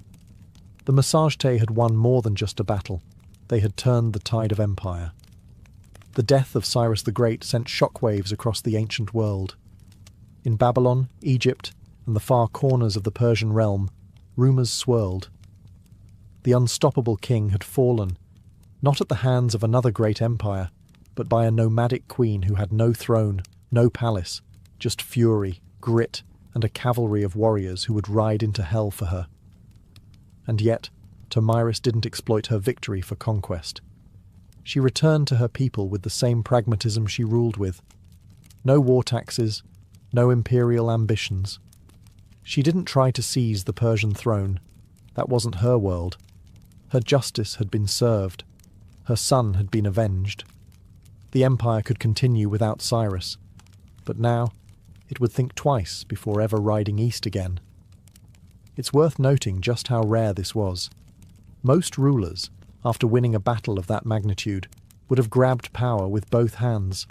The Massagetæ had won more than just a battle. They had turned the tide of empire. The death of Cyrus the Great sent shockwaves across the ancient world. In Babylon, Egypt, and the far corners of the Persian realm, rumours swirled. The unstoppable king had fallen, not at the hands of another great empire, but by a nomadic queen who had no throne, no palace, just fury, grit, and a cavalry of warriors who would ride into hell for her. And yet, Tomyris didn't exploit her victory for conquest. She returned to her people with the same pragmatism she ruled with. No war taxes, no imperial ambitions. She didn't try to seize the Persian throne. That wasn't her world. Her justice had been served. Her son had been avenged. The empire could continue without Cyrus, but now it would think twice before ever riding east again. It's worth noting just how rare this was. Most rulers, after winning a battle of that magnitude, would have grabbed power with both hands.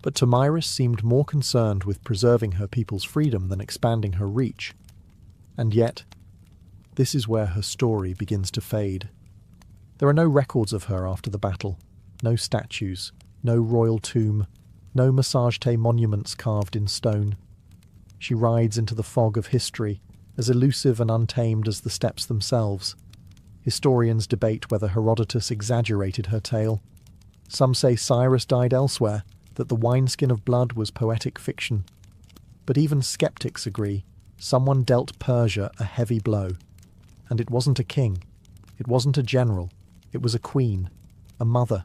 But Tomyris seemed more concerned with preserving her people's freedom than expanding her reach. And yet, this is where her story begins to fade. There are no records of her after the battle, no statues, no royal tomb, no Massagetæ monuments carved in stone. She rides into the fog of history, as elusive and untamed as the steppes themselves. Historians debate whether Herodotus exaggerated her tale. Some say Cyrus died elsewhere, that the wineskin of blood was poetic fiction. But even skeptics agree someone dealt Persia a heavy blow. And it wasn't a king, it wasn't a general, it was a queen, a mother,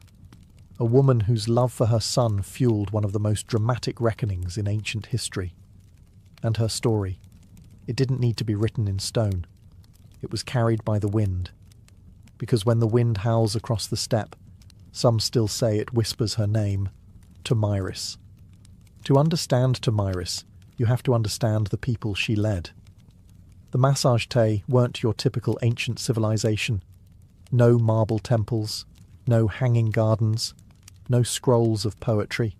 a woman whose love for her son fueled one of the most dramatic reckonings in ancient history. And her story, it didn't need to be written in stone. It was carried by the wind. Because when the wind howls across the steppe, some still say it whispers her name, Tomyris. To understand Tomyris, you have to understand the people she led. The Massagetæ weren't your typical ancient civilization. No marble temples, no hanging gardens, no scrolls of poetry.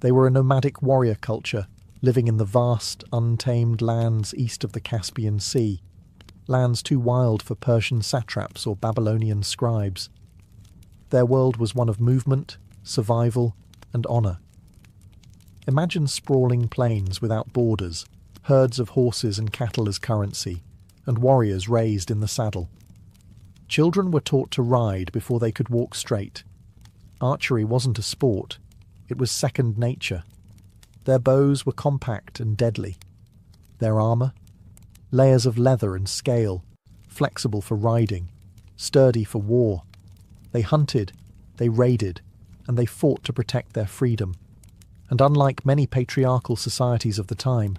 They were a nomadic warrior culture, living in the vast, untamed lands east of the Caspian Sea, lands too wild for Persian satraps or Babylonian scribes. Their world was one of movement, survival, and honour. Imagine sprawling plains without borders, herds of horses and cattle as currency, and warriors raised in the saddle. Children were taught to ride before they could walk straight. Archery wasn't a sport, it was second nature. Their bows were compact and deadly. Their armour? Layers of leather and scale, flexible for riding, sturdy for war. They hunted, they raided, and they fought to protect their freedom. And unlike many patriarchal societies of the time,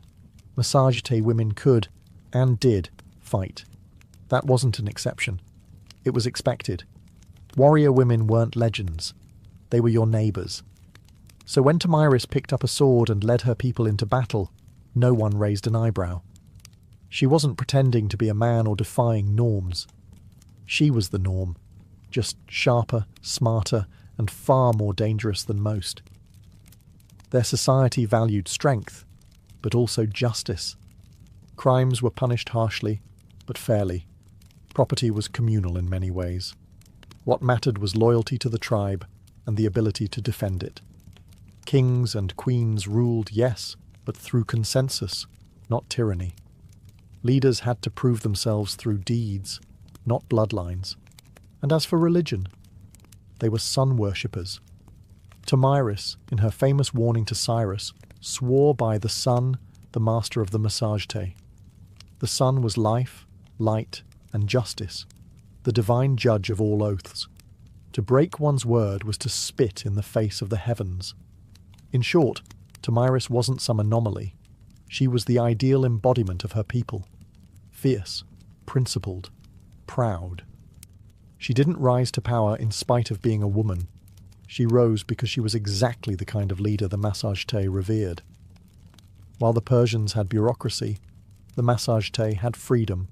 Massagetæ women could, and did, fight. That wasn't an exception. It was expected. Warrior women weren't legends. They were your neighbours. So when Tomyris picked up a sword and led her people into battle, no one raised an eyebrow. She wasn't pretending to be a man or defying norms. She was the norm, just sharper, smarter, and far more dangerous than most. Their society valued strength, but also justice. Crimes were punished harshly, but fairly. Property was communal in many ways. What mattered was loyalty to the tribe and the ability to defend it. Kings and queens ruled, yes, but through consensus, not tyranny. Leaders had to prove themselves through deeds, not bloodlines. And as for religion, they were sun worshippers. Tomyris, in her famous warning to Cyrus, swore by the sun, the master of the Massagetæ. The sun was life, light, and justice, the divine judge of all oaths. To break one's word was to spit in the face of the heavens. In short, Tomyris wasn't some anomaly. She was the ideal embodiment of her people. Fierce, principled, proud. She didn't rise to power in spite of being a woman. She rose because she was exactly the kind of leader the Massagetæ revered. While the Persians had bureaucracy, the Massagetae had freedom,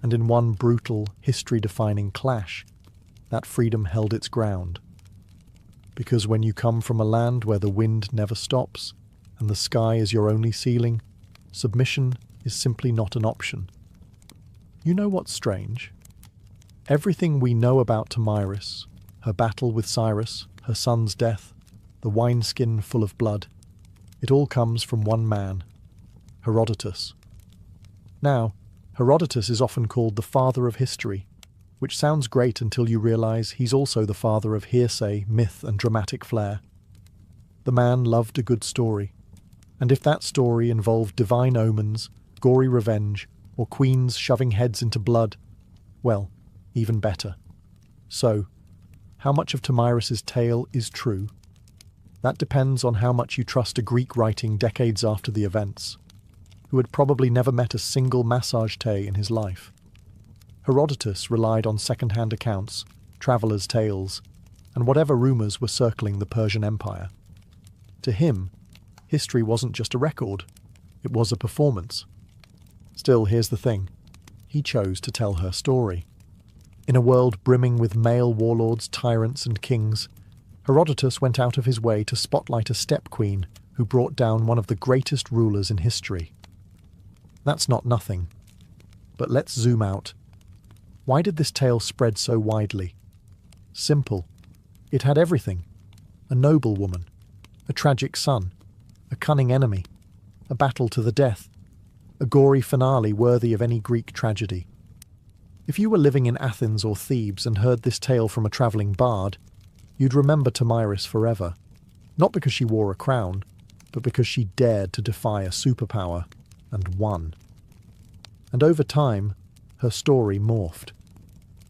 and in one brutal, history-defining clash, that freedom held its ground. Because when you come from a land where the wind never stops, and the sky is your only ceiling, submission is simply not an option. You know what's strange? Everything we know about Tomyris, her battle with Cyrus, her son's death, the wineskin full of blood, it all comes from one man, Herodotus. Now, Herodotus is often called the father of history, which sounds great until you realize he's also the father of hearsay, myth, and dramatic flair. The man loved a good story, and if that story involved divine omens, gory revenge, or queens shoving heads into blood, well, even better. So, how much of Tomyris's tale is true? That depends on how much you trust a Greek writing decades after the events, who had probably never met a single Massagetae in his life. Herodotus relied on second-hand accounts, travellers' tales, and whatever rumours were circling the Persian Empire. To him, history wasn't just a record, it was a performance. Still, here's the thing. He chose to tell her story. In a world brimming with male warlords, tyrants, and kings, Herodotus went out of his way to spotlight a steppe queen who brought down one of the greatest rulers in history. That's not nothing. But let's zoom out. Why did this tale spread so widely? Simple. It had everything. A noble woman, a tragic son, a cunning enemy, a battle to the death, a gory finale worthy of any Greek tragedy. If you were living in Athens or Thebes and heard this tale from a travelling bard, you'd remember Tomyris forever, not because she wore a crown, but because she dared to defy a superpower and won. And over time, her story morphed.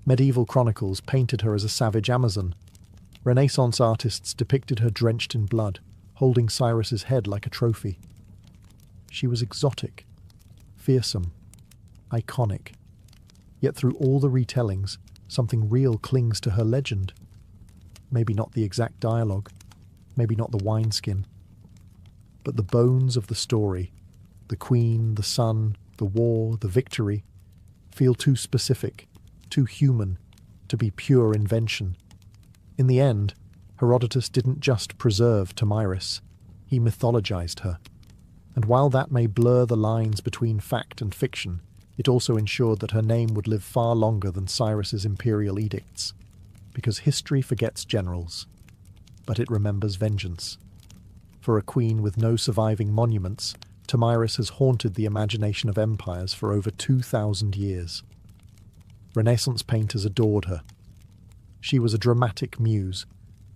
Medieval chronicles painted her as a savage Amazon. Renaissance artists depicted her drenched in blood, holding Cyrus's head like a trophy. She was exotic, fearsome, iconic. Yet through all the retellings, something real clings to her legend. Maybe not the exact dialogue, maybe not the wineskin, but the bones of the story, the queen, the son, the war, the victory, feel too specific, too human, to be pure invention. In the end, Herodotus didn't just preserve Tomyris, he mythologized her. And while that may blur the lines between fact and fiction, it also ensured that her name would live far longer than Cyrus's imperial edicts. Because history forgets generals, but it remembers vengeance. For a queen with no surviving monuments, Tomyris has haunted the imagination of empires for over 2,000 years. Renaissance painters adored her. She was a dramatic muse,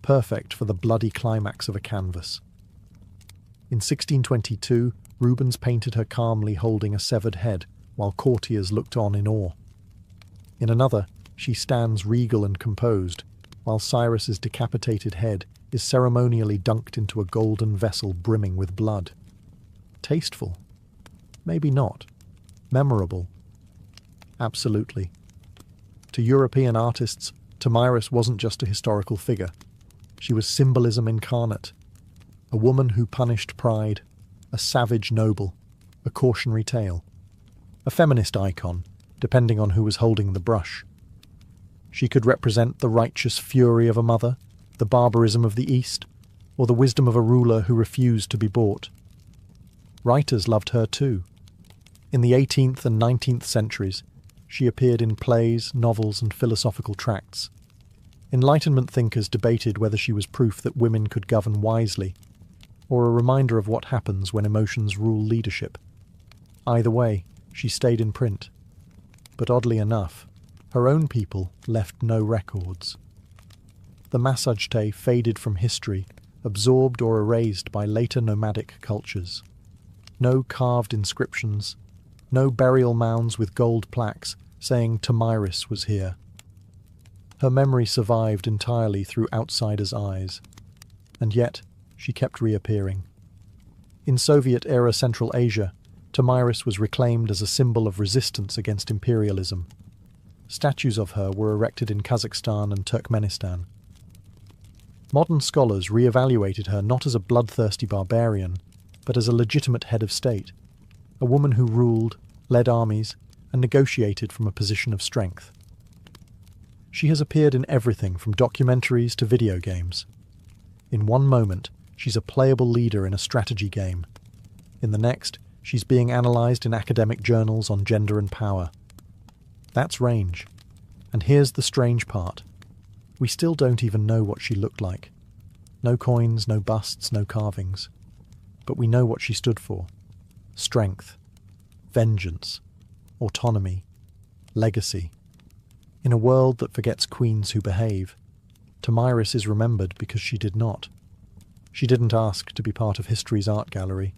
perfect for the bloody climax of a canvas. In 1622, Rubens painted her calmly holding a severed head, while courtiers looked on in awe. In another, she stands regal and composed, while Cyrus's decapitated head is ceremonially dunked into a golden vessel brimming with blood. Tasteful? Maybe not. Memorable? Absolutely. To European artists, Tomyris wasn't just a historical figure. She was symbolism incarnate. A woman who punished pride, a savage noble, a cautionary tale. A feminist icon, depending on who was holding the brush. She could represent the righteous fury of a mother, the barbarism of the East, or the wisdom of a ruler who refused to be bought. Writers loved her too. In the 18th and 19th centuries, she appeared in plays, novels, and philosophical tracts. Enlightenment thinkers debated whether she was proof that women could govern wisely, or a reminder of what happens when emotions rule leadership. Either way, she stayed in print. But oddly enough, her own people left no records. The Massagetae faded from history, absorbed or erased by later nomadic cultures. No carved inscriptions, no burial mounds with gold plaques saying Tomyris was here. Her memory survived entirely through outsiders' eyes, and yet she kept reappearing. In Soviet-era Central Asia, Tomyris was reclaimed as a symbol of resistance against imperialism. Statues of her were erected in Kazakhstan and Turkmenistan. Modern scholars re-evaluated her not as a bloodthirsty barbarian, but as a legitimate head of state, a woman who ruled, led armies, and negotiated from a position of strength. She has appeared in everything from documentaries to video games. In one moment, she's a playable leader in a strategy game. In the next, she's being analysed in academic journals on gender and power. That's range. And here's the strange part. We still don't even know what she looked like. No coins, no busts, no carvings. But we know what she stood for. Strength, vengeance, autonomy, legacy. In a world that forgets queens who behave, Tomyris is remembered because she did not. She didn't ask to be part of history's art gallery.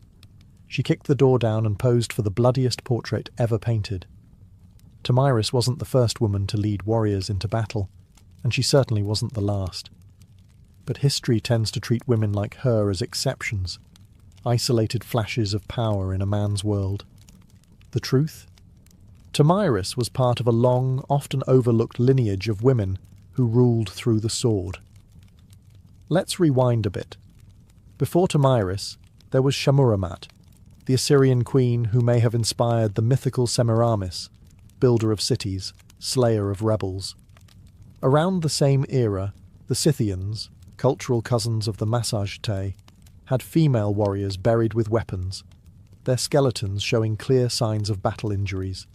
She kicked the door down and posed for the bloodiest portrait ever painted. Tomyris wasn't the first woman to lead warriors into battle, and she certainly wasn't the last. But history tends to treat women like her as exceptions, isolated flashes of power in a man's world. The truth? Tomyris was part of a long, often overlooked lineage of women who ruled through the sword. Let's rewind a bit. Before Tomyris, there was Shamuramat, the Assyrian queen who may have inspired the mythical Semiramis, builder of cities, slayer of rebels. Around the same era, the Scythians, cultural cousins of the Massagetae, had female warriors buried with weapons, their skeletons showing clear signs of battle injuries.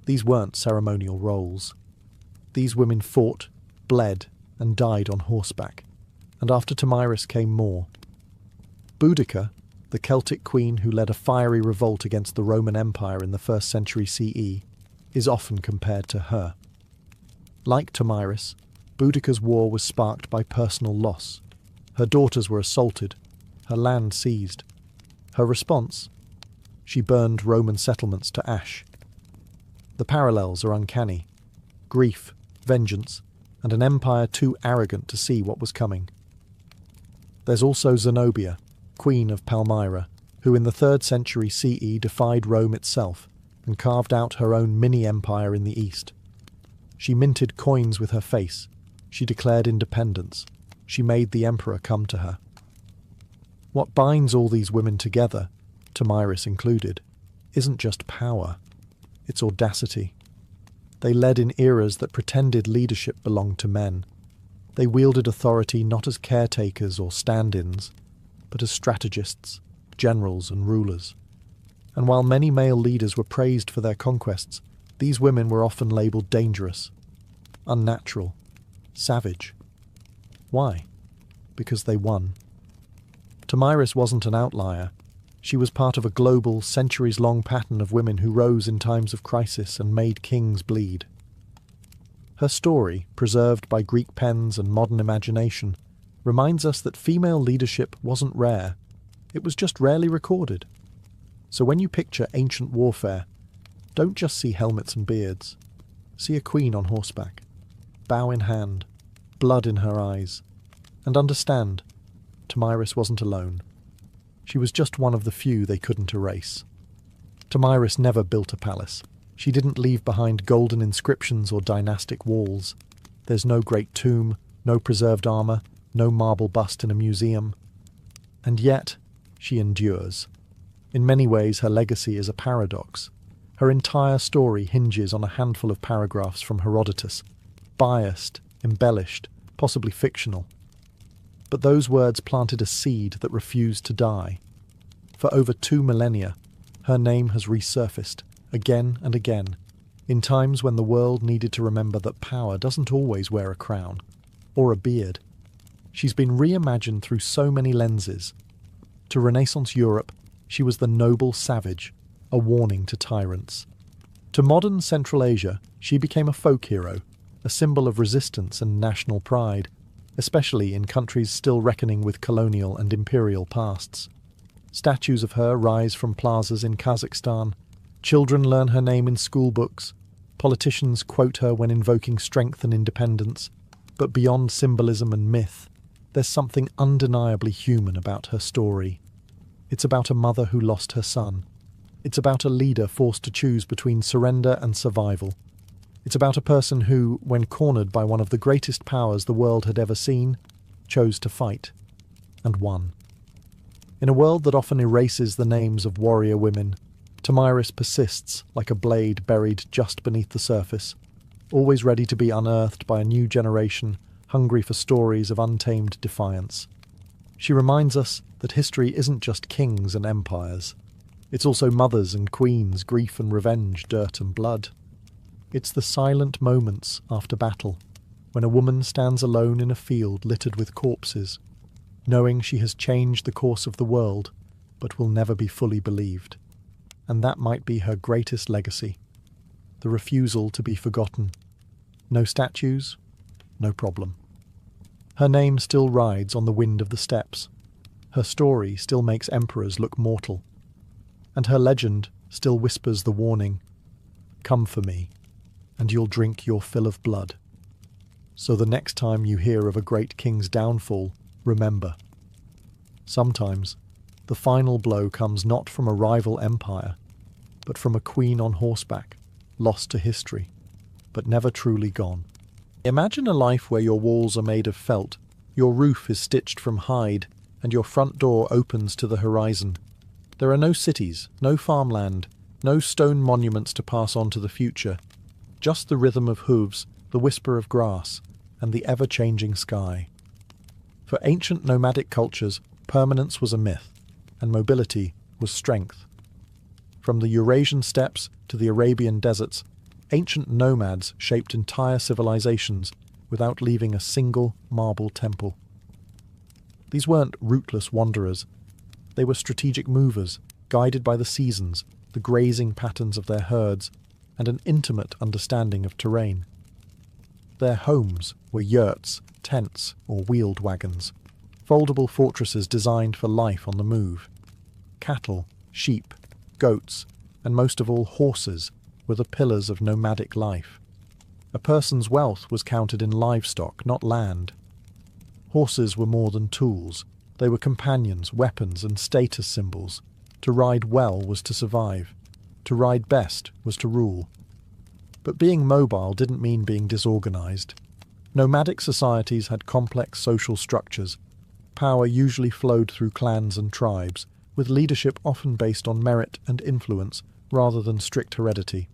These weren't ceremonial roles. These women fought, bled, and died on horseback, and after Tomyris came more. Boudica, the Celtic queen who led a fiery revolt against the Roman Empire in the 1st century CE, is often compared to her. Like Tomyris, Boudica's war was sparked by personal loss. Her daughters were assaulted, her land seized. Her response? She burned Roman settlements to ash. The parallels are uncanny. Grief, vengeance, and an empire too arrogant to see what was coming. There's also Zenobia, queen of Palmyra, who in the 3rd century CE defied Rome itself and carved out her own mini-empire in the east. She minted coins with her face. She declared independence. She made the emperor come to her. What binds all these women together, Tomyris included, isn't just power. It's audacity. They led in eras that pretended leadership belonged to men. They wielded authority not as caretakers or stand-ins, but as strategists, generals and rulers. And while many male leaders were praised for their conquests, these women were often labelled dangerous, unnatural, savage. Why? Because they won. Tomyris wasn't an outlier. She was part of a global, centuries-long pattern of women who rose in times of crisis and made kings bleed. Her story, preserved by Greek pens and modern imagination, reminds us that female leadership wasn't rare. It was just rarely recorded. So when you picture ancient warfare, don't just see helmets and beards. See a queen on horseback, bow in hand, blood in her eyes, and understand, Tomyris wasn't alone. She was just one of the few they couldn't erase. Tomyris never built a palace. She didn't leave behind golden inscriptions or dynastic walls. There's no great tomb, no preserved armour, no marble bust in a museum. And yet, she endures. In many ways, her legacy is a paradox. Her entire story hinges on a handful of paragraphs from Herodotus, biased, embellished, possibly fictional. But those words planted a seed that refused to die. For over 2 millennia, her name has resurfaced, again and again, in times when the world needed to remember that power doesn't always wear a crown, or a beard. She's been reimagined through so many lenses. To Renaissance Europe, she was the noble savage, a warning to tyrants. To modern Central Asia, she became a folk hero, a symbol of resistance and national pride, especially in countries still reckoning with colonial and imperial pasts. Statues of her rise from plazas in Kazakhstan. Children learn her name in school books. Politicians quote her when invoking strength and independence. But beyond symbolism and myth, there's something undeniably human about her story. It's about a mother who lost her son. It's about a leader forced to choose between surrender and survival. It's about a person who, when cornered by one of the greatest powers the world had ever seen, chose to fight, and won. In a world that often erases the names of warrior women, Tomyris persists like a blade buried just beneath the surface, always ready to be unearthed by a new generation hungry for stories of untamed defiance. She reminds us that history isn't just kings and empires. It's also mothers and queens, grief and revenge, dirt and blood. It's the silent moments after battle, when a woman stands alone in a field littered with corpses, knowing she has changed the course of the world, but will never be fully believed. And that might be her greatest legacy, the refusal to be forgotten. No statues, no problem. Her name still rides on the wind of the steppes. Her story still makes emperors look mortal. And her legend still whispers the warning, "Come for me, and you'll drink your fill of blood." So the next time you hear of a great king's downfall, remember, sometimes the final blow comes not from a rival empire, but from a queen on horseback, lost to history, but never truly gone. Imagine a life where your walls are made of felt, your roof is stitched from hide, and your front door opens to the horizon. There are no cities, no farmland, no stone monuments to pass on to the future, just the rhythm of hooves, the whisper of grass, and the ever-changing sky. For ancient nomadic cultures, permanence was a myth, and mobility was strength. From the Eurasian steppes to the Arabian deserts, ancient nomads shaped entire civilizations without leaving a single marble temple. These weren't rootless wanderers. They were strategic movers, guided by the seasons, the grazing patterns of their herds, and an intimate understanding of terrain. Their homes were yurts, tents, or wheeled wagons, foldable fortresses designed for life on the move. Cattle, sheep, goats, and most of all horses were the pillars of nomadic life. A person's wealth was counted in livestock, not land. Horses were more than tools. They were companions, weapons, and status symbols. To ride well was to survive. To ride best was to rule. But being mobile didn't mean being disorganized. Nomadic societies had complex social structures. Power usually flowed through clans and tribes, with leadership often based on merit and influence rather than strict heredity.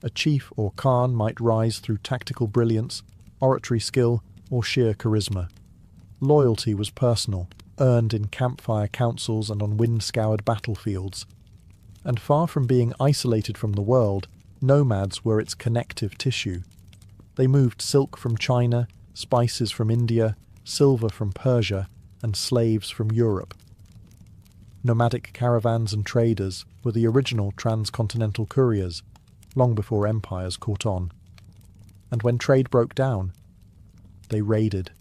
A chief or khan might rise through tactical brilliance, oratory skill, or sheer charisma. Loyalty was personal, earned in campfire councils and on wind-scoured battlefields. And far from being isolated from the world, nomads were its connective tissue. They moved silk from China, spices from India, silver from Persia, and slaves from Europe. Nomadic caravans and traders were the original transcontinental couriers, long before empires caught on. And when trade broke down, they raided,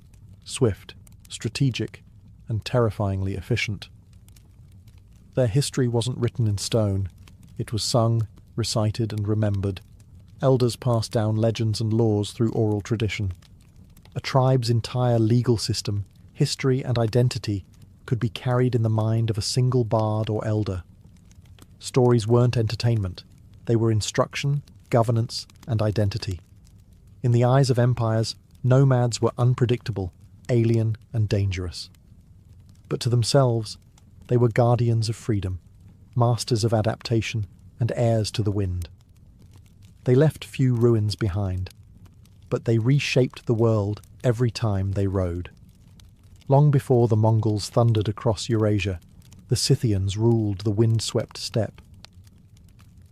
swift, strategic, and terrifyingly efficient. Their history wasn't written in stone. It was sung, recited, and remembered. Elders passed down legends and laws through oral tradition. A tribe's entire legal system, history, and identity could be carried in the mind of a single bard or elder. Stories weren't entertainment. They were instruction, governance, and identity. In the eyes of empires, nomads were unpredictable, alien, and dangerous. But to themselves, they were guardians of freedom, masters of adaptation, and heirs to the wind. They left few ruins behind, but they reshaped the world every time they rode. Long before the Mongols thundered across Eurasia, the Scythians ruled the wind-swept steppe.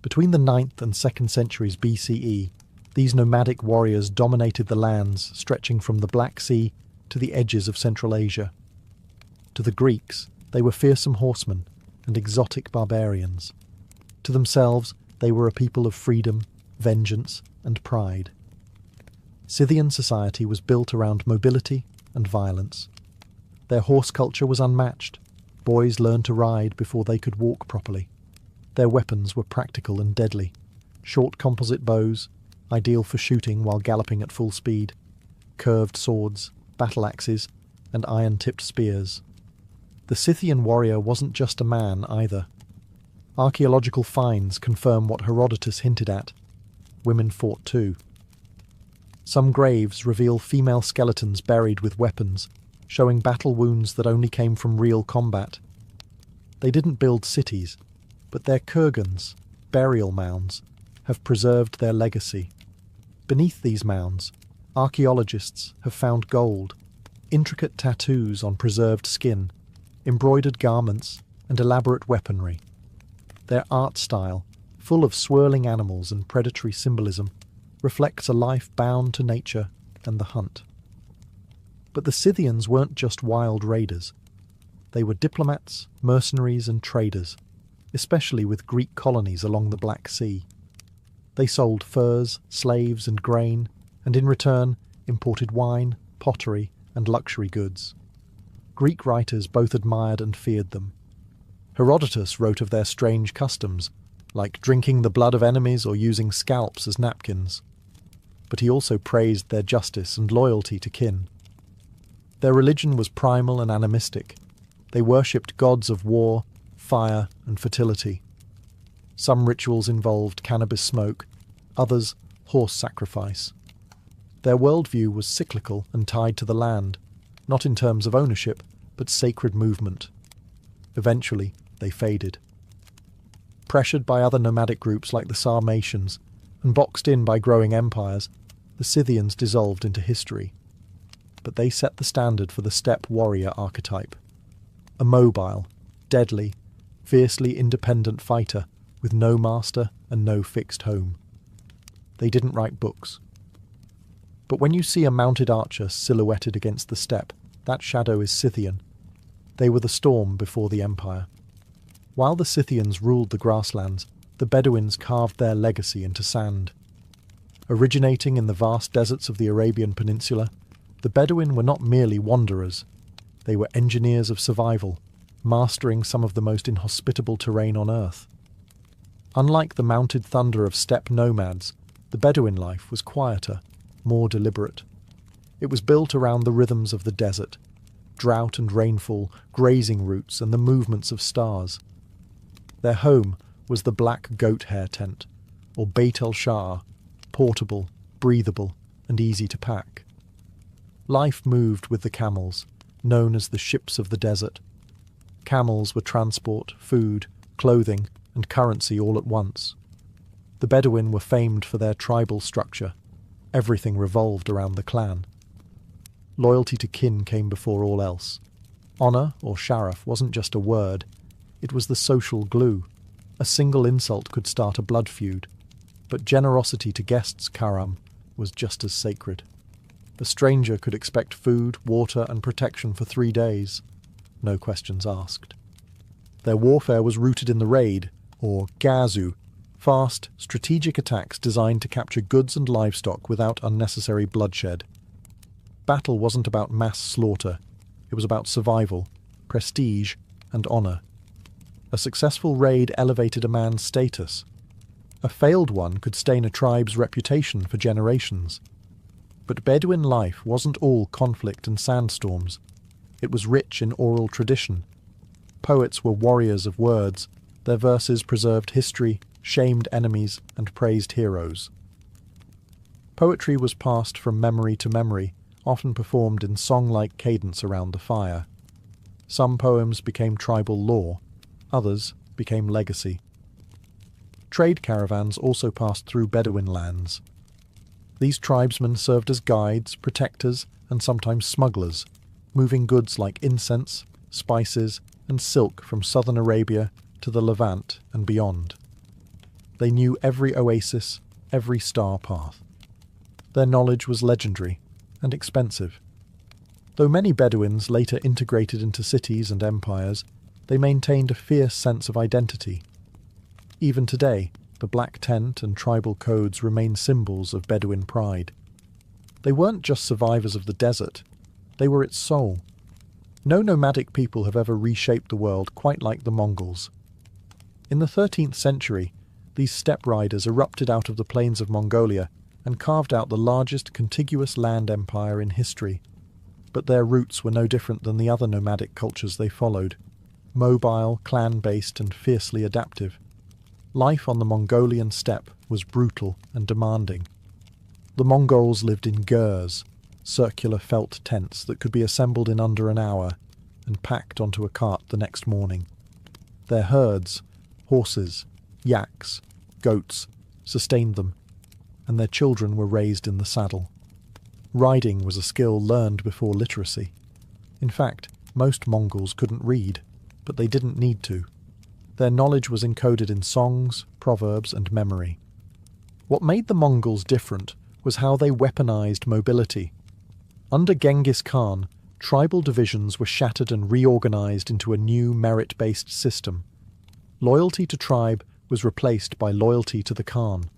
Between the 9th and 2nd centuries BCE, these nomadic warriors dominated the lands stretching from the Black Sea to the edges of Central Asia. To the Greeks, they were fearsome horsemen and exotic barbarians. To themselves, they were a people of freedom, vengeance, and pride. Scythian society was built around mobility and violence. Their horse culture was unmatched. Boys learned to ride before they could walk properly. Their weapons were practical and deadly. Short composite bows, ideal for shooting while galloping at full speed, curved swords, battle axes, and iron-tipped spears. The Scythian warrior wasn't just a man either. Archaeological finds confirm what Herodotus hinted at. Women fought too. Some graves reveal female skeletons buried with weapons, showing battle wounds that only came from real combat. They didn't build cities, but their kurgans, burial mounds, have preserved their legacy. Beneath these mounds, archaeologists have found gold, intricate tattoos on preserved skin, embroidered garments, and elaborate weaponry. Their art style, full of swirling animals and predatory symbolism, reflects a life bound to nature and the hunt. But the Scythians weren't just wild raiders. They were diplomats, mercenaries, and traders, especially with Greek colonies along the Black Sea. They sold furs, slaves, and grain, and in return imported wine, pottery, and luxury goods. Greek writers both admired and feared them. Herodotus wrote of their strange customs, like drinking the blood of enemies or using scalps as napkins. But he also praised their justice and loyalty to kin. Their religion was primal and animistic. They worshipped gods of war, fire, and fertility. Some rituals involved cannabis smoke, others horse sacrifice. Their worldview was cyclical and tied to the land, not in terms of ownership, but sacred movement. Eventually, they faded. Pressured by other nomadic groups like the Sarmatians, and boxed in by growing empires, the Scythians dissolved into history. But they set the standard for the steppe warrior archetype. A mobile, deadly, fiercely independent fighter with no master and no fixed home. They didn't write books. But when you see a mounted archer silhouetted against the steppe, that shadow is Scythian. They were the storm before the empire. While the Scythians ruled the grasslands, the Bedouins carved their legacy into sand. Originating in the vast deserts of the Arabian Peninsula, the Bedouin were not merely wanderers. They were engineers of survival, mastering some of the most inhospitable terrain on earth. Unlike the mounted thunder of steppe nomads, the Bedouin life was quieter, more deliberate. It was built around the rhythms of the desert, drought and rainfall, grazing routes, and the movements of stars. Their home was the black goat hair tent, or Beit el-Sha'ar, portable, breathable, and easy to pack. Life moved with the camels, known as the ships of the desert. Camels were transport, food, clothing, and currency all at once. The Bedouin were famed for their tribal structure. Everything revolved around the clan. Loyalty to kin came before all else. Honour, or sharaf, wasn't just a word. It was the social glue. A single insult could start a blood feud. But generosity to guests, karam, was just as sacred. A stranger could expect food, water, and protection for 3 days. No questions asked. Their warfare was rooted in the raid, or gazu, fast, strategic attacks designed to capture goods and livestock without unnecessary bloodshed. Battle wasn't about mass slaughter. It was about survival, prestige, and honour. A successful raid elevated a man's status. A failed one could stain a tribe's reputation for generations. But Bedouin life wasn't all conflict and sandstorms. It was rich in oral tradition. Poets were warriors of words. Their verses preserved history, shamed enemies, and praised heroes. Poetry was passed from memory to memory, often performed in song-like cadence around the fire. Some poems became tribal lore, others became legacy. Trade caravans also passed through Bedouin lands. These tribesmen served as guides, protectors, and sometimes smugglers, moving goods like incense, spices, and silk from southern Arabia to the Levant and beyond. They knew every oasis, every star path. Their knowledge was legendary and expensive. Though many Bedouins later integrated into cities and empires, they maintained a fierce sense of identity. Even today, the black tent and tribal codes remain symbols of Bedouin pride. They weren't just survivors of the desert, they were its soul. No nomadic people have ever reshaped the world quite like the Mongols. In the 13th century, these steppe riders erupted out of the plains of Mongolia and carved out the largest contiguous land empire in history. But their roots were no different than the other nomadic cultures they followed. Mobile, clan-based, and fiercely adaptive. Life on the Mongolian steppe was brutal and demanding. The Mongols lived in gurs, circular felt tents that could be assembled in under an hour and packed onto a cart the next morning. Their herds, horses, yaks, goats, sustained them, and their children were raised in the saddle. Riding was a skill learned before literacy. In fact, most Mongols couldn't read, but they didn't need to. Their knowledge was encoded in songs, proverbs, and memory. What made the Mongols different was how they weaponized mobility. Under Genghis Khan, tribal divisions were shattered and reorganized into a new merit-based system. Loyalty to tribe was replaced by loyalty to the Khan,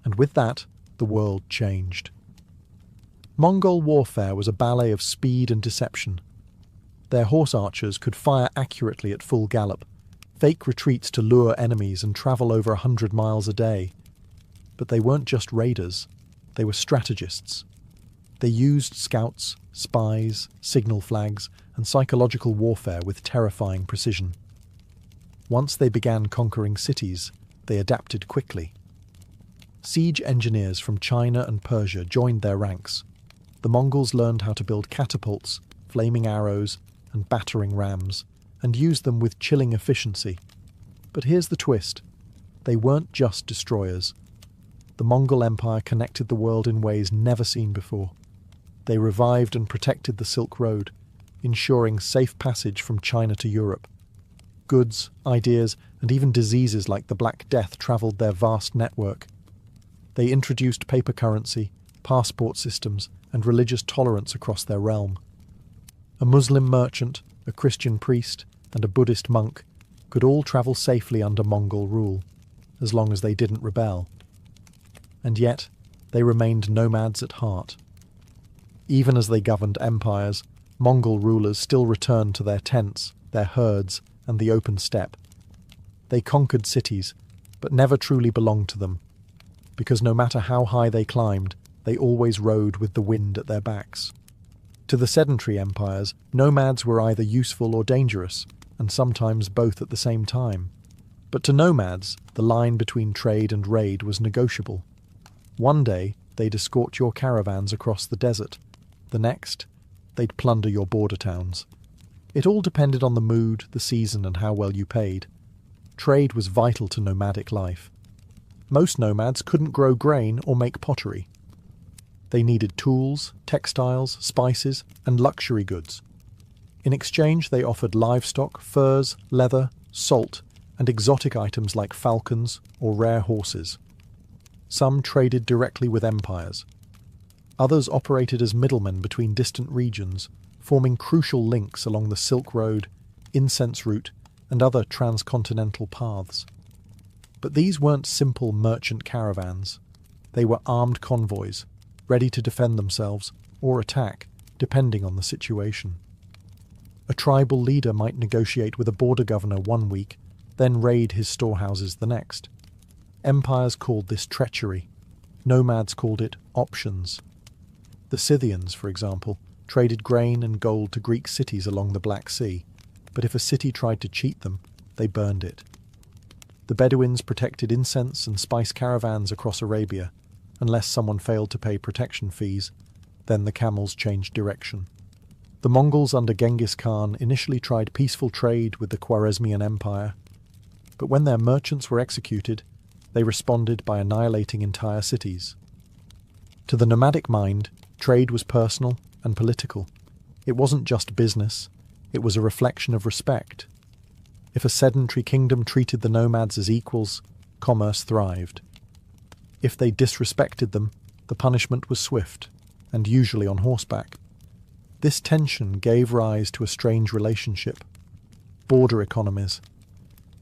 and with that, the world changed. Mongol warfare was a ballet of speed and deception. Their horse archers could fire accurately at full gallop, fake retreats to lure enemies and travel over 100 miles a day. But they weren't just raiders, they were strategists. They used scouts, spies, signal flags, and psychological warfare with terrifying precision. Once they began conquering cities, they adapted quickly. Siege engineers from China and Persia joined their ranks. The Mongols learned how to build catapults, flaming arrows, and battering rams, and used them with chilling efficiency. But here's the twist. They weren't just destroyers. The Mongol Empire connected the world in ways never seen before. They revived and protected the Silk Road, ensuring safe passage from China to Europe. Goods, ideas, and even diseases like the Black Death travelled their vast network. They introduced paper currency, passport systems, and religious tolerance across their realm. A Muslim merchant, a Christian priest, and a Buddhist monk could all travel safely under Mongol rule, as long as they didn't rebel. And yet, they remained nomads at heart. Even as they governed empires, Mongol rulers still returned to their tents, their herds, and the open steppe. They conquered cities, but never truly belonged to them, because no matter how high they climbed, they always rode with the wind at their backs. To the sedentary empires, nomads were either useful or dangerous, and sometimes both at the same time. But to nomads, the line between trade and raid was negotiable. One day, they'd escort your caravans across the desert. The next, they'd plunder your border towns. It all depended on the mood, the season, and how well you paid. Trade was vital to nomadic life. Most nomads couldn't grow grain or make pottery. They needed tools, textiles, spices, and luxury goods. In exchange, they offered livestock, furs, leather, salt, and exotic items like falcons or rare horses. Some traded directly with empires. Others operated as middlemen between distant regions, forming crucial links along the Silk Road, incense route, and other transcontinental paths. But these weren't simple merchant caravans. They were armed convoys, ready to defend themselves or attack, depending on the situation. A tribal leader might negotiate with a border governor one week, then raid his storehouses the next. Empires called this treachery. Nomads called it options. The Scythians, for example, traded grain and gold to Greek cities along the Black Sea, but if a city tried to cheat them, they burned it. The Bedouins protected incense and spice caravans across Arabia. Unless someone failed to pay protection fees, then the camels changed direction. The Mongols under Genghis Khan initially tried peaceful trade with the Khwarezmian Empire, but when their merchants were executed, they responded by annihilating entire cities. To the nomadic mind, trade was personal and political. It wasn't just business, it was a reflection of respect. If a sedentary kingdom treated the nomads as equals, commerce thrived. If they disrespected them, the punishment was swift, and usually on horseback. This tension gave rise to a strange relationship. Border economies.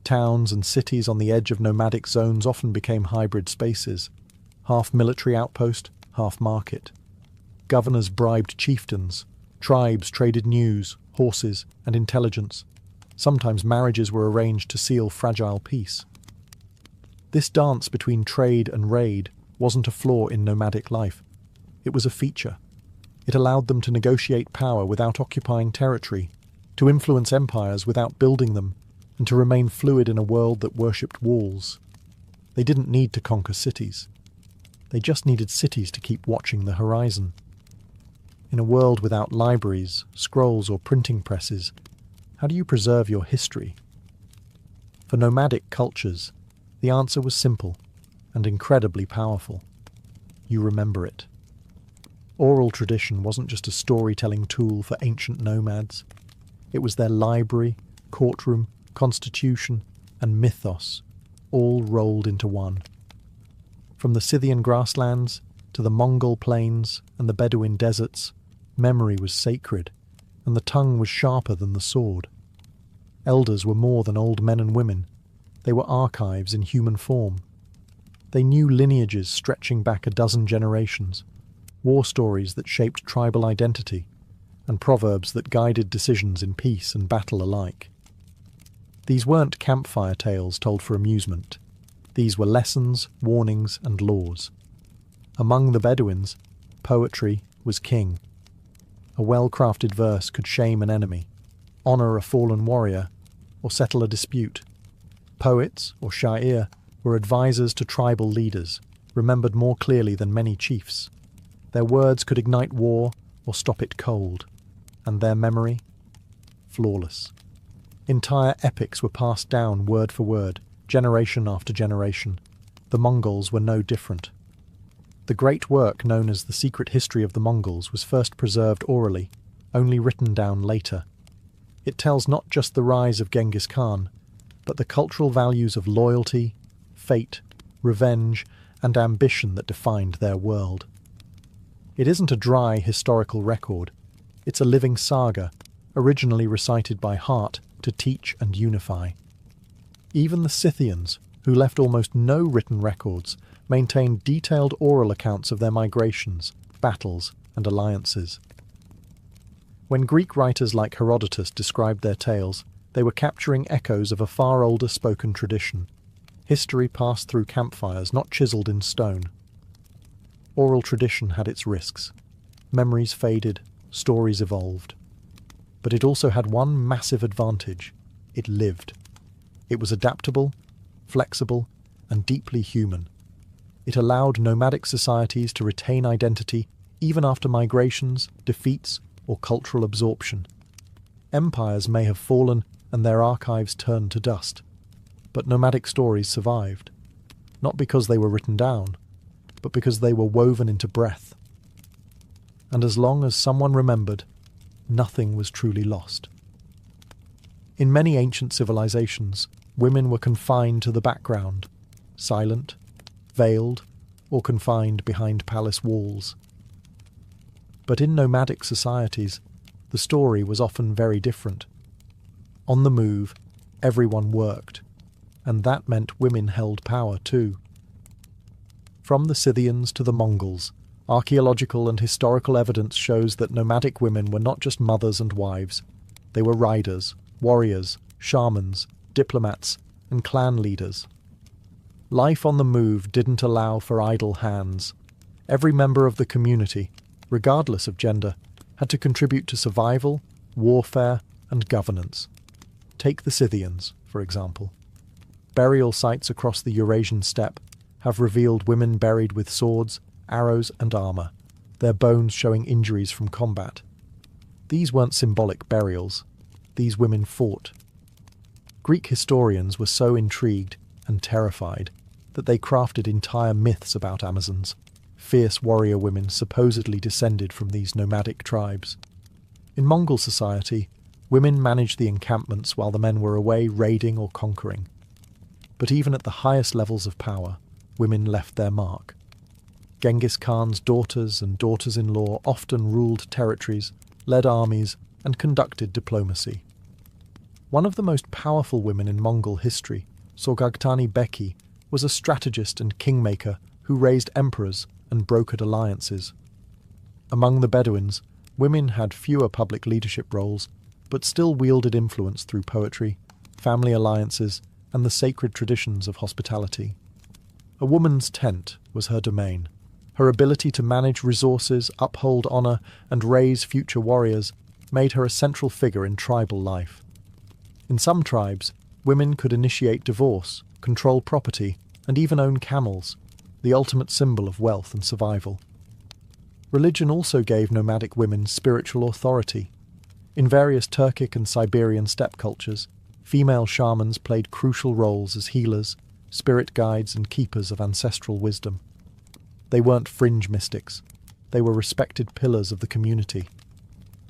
Towns and cities on the edge of nomadic zones often became hybrid spaces, half military outpost, half market. Governors bribed chieftains, tribes traded news, horses, and intelligence. Sometimes marriages were arranged to seal fragile peace. This dance between trade and raid wasn't a flaw in nomadic life. It was a feature. It allowed them to negotiate power without occupying territory, to influence empires without building them, and to remain fluid in a world that worshipped walls. They didn't need to conquer cities. They just needed cities to keep watching the horizon. In a world without libraries, scrolls, or printing presses, how do you preserve your history? For nomadic cultures, the answer was simple and incredibly powerful. You remember it. Oral tradition wasn't just a storytelling tool for ancient nomads. It was their library, courtroom, constitution, and mythos, all rolled into one. From the Scythian grasslands to the Mongol plains and the Bedouin deserts, memory was sacred, and the tongue was sharper than the sword. Elders were more than old men and women. They were archives in human form. They knew lineages stretching back a dozen generations, war stories that shaped tribal identity, and proverbs that guided decisions in peace and battle alike. These weren't campfire tales told for amusement. These were lessons, warnings, and laws. Among the Bedouins, poetry was king. A well-crafted verse could shame an enemy, honour a fallen warrior, or settle a dispute. Poets, or sha'ir, were advisors to tribal leaders, remembered more clearly than many chiefs. Their words could ignite war or stop it cold, and their memory? Flawless. Entire epics were passed down word for word, generation after generation. The Mongols were no different. The great work known as The Secret History of the Mongols was first preserved orally, only written down later. It tells not just the rise of Genghis Khan, but the cultural values of loyalty, fate, revenge, and ambition that defined their world. It isn't a dry historical record. It's a living saga, originally recited by heart to teach and unify. Even the Scythians, who left almost no written records, maintained detailed oral accounts of their migrations, battles, and alliances. When Greek writers like Herodotus described their tales, they were capturing echoes of a far older spoken tradition. History passed through campfires, not chiselled in stone. Oral tradition had its risks. Memories faded, stories evolved. But it also had one massive advantage. It lived. It was adaptable, flexible, and deeply human. It allowed nomadic societies to retain identity even after migrations, defeats, or cultural absorption. Empires may have fallen and their archives turned to dust, but nomadic stories survived, not because they were written down, but because they were woven into breath. And as long as someone remembered, nothing was truly lost. In many ancient civilizations, women were confined to the background, silent, veiled, or confined behind palace walls. But in nomadic societies, the story was often very different. On the move, everyone worked, and that meant women held power too. From the Scythians to the Mongols, archaeological and historical evidence shows that nomadic women were not just mothers and wives. They were riders, warriors, shamans, diplomats, and clan leaders. Life on the move didn't allow for idle hands. Every member of the community, regardless of gender, had to contribute to survival, warfare, and governance. Take the Scythians, for example. Burial sites across the Eurasian steppe have revealed women buried with swords, arrows, and armour, their bones showing injuries from combat. These weren't symbolic burials. These women fought. Greek historians were so intrigued and terrified that they crafted entire myths about Amazons, fierce warrior women supposedly descended from these nomadic tribes. In Mongol society, women managed the encampments while the men were away raiding or conquering. But even at the highest levels of power, women left their mark. Genghis Khan's daughters and daughters-in-law often ruled territories, led armies, and conducted diplomacy. One of the most powerful women in Mongol history, Sorghaghtani Beki, was a strategist and kingmaker who raised emperors and brokered alliances. Among the Bedouins, women had fewer public leadership roles, but still wielded influence through poetry, family alliances, and the sacred traditions of hospitality. A woman's tent was her domain. Her ability to manage resources, uphold honour, and raise future warriors made her a central figure in tribal life. In some tribes, women could initiate divorce, control property, and even own camels, the ultimate symbol of wealth and survival. Religion also gave nomadic women spiritual authority. In various Turkic and Siberian steppe cultures, Female shamans played crucial roles as healers, spirit guides, and keepers of ancestral wisdom. They weren't fringe mystics. They were respected pillars of the community.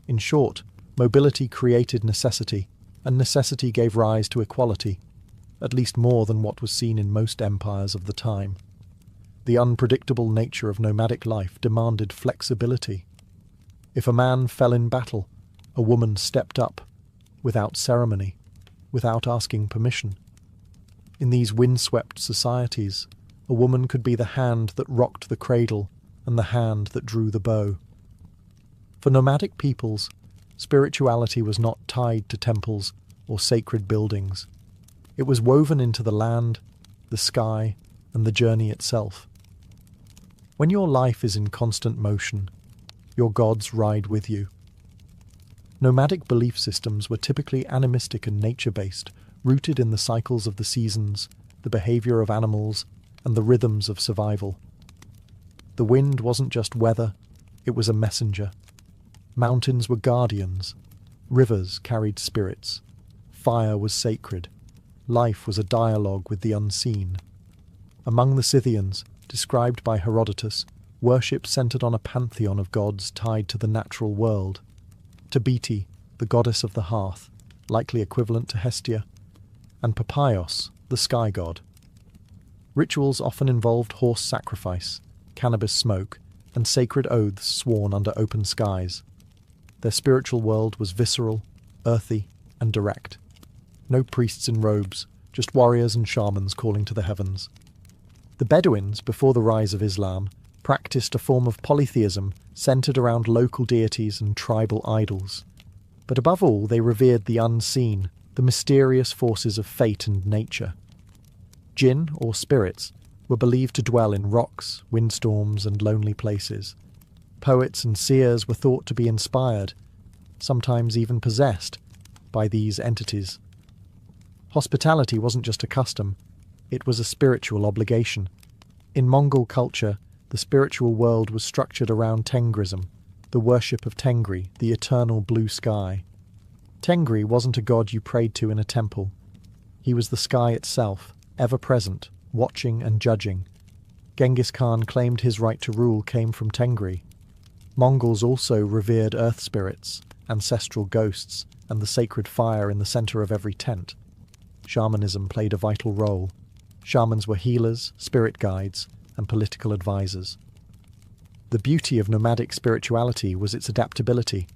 In short, mobility created necessity, and necessity gave rise to equality, at least more than what was seen in most empires of the time. The unpredictable nature of nomadic life demanded flexibility. If a man fell in battle, a woman stepped up, without ceremony, without asking permission. In these windswept societies, a woman could be the hand that rocked the cradle and the hand that drew the bow. For nomadic peoples, spirituality was not tied to temples or sacred buildings. It was woven into the land, the sky, and the journey itself. When your life is in constant motion, your gods ride with you. Nomadic belief systems were typically animistic and nature-based, rooted in the cycles of the seasons, the behavior of animals, and the rhythms of survival. The wind wasn't just weather, it was a messenger. Mountains were guardians, rivers carried spirits, fire was sacred, life was a dialogue with the unseen. Among the Scythians, described by Herodotus, worship centered on a pantheon of gods tied to the natural world. Tabete, the goddess of the hearth, likely equivalent to Hestia, and Papaios, the sky god. Rituals often involved horse sacrifice, cannabis smoke, and sacred oaths sworn under open skies. Their spiritual world was visceral, earthy, and direct. No priests in robes, just warriors and shamans calling to the heavens. The Bedouins, before the rise of Islam, practiced a form of polytheism centered around local deities and tribal idols. But above all, they revered the unseen, the mysterious forces of fate and nature. Jinn, or spirits, were believed to dwell in rocks, windstorms, and lonely places. Poets and seers were thought to be inspired, sometimes even possessed, by these entities. Hospitality wasn't just a custom, it was a spiritual obligation. In Mongol culture, the spiritual world was structured around Tengrism, the worship of Tengri, the eternal blue sky. Tengri wasn't a god you prayed to in a temple. He was the sky itself, ever present, watching and judging. Genghis Khan claimed his right to rule came from Tengri. Mongols also revered earth spirits, ancestral ghosts, and the sacred fire in the center of every tent. Shamanism played a vital role. Shamans were healers, spirit guides, and political advisors. The beauty of nomadic spirituality was its adaptability.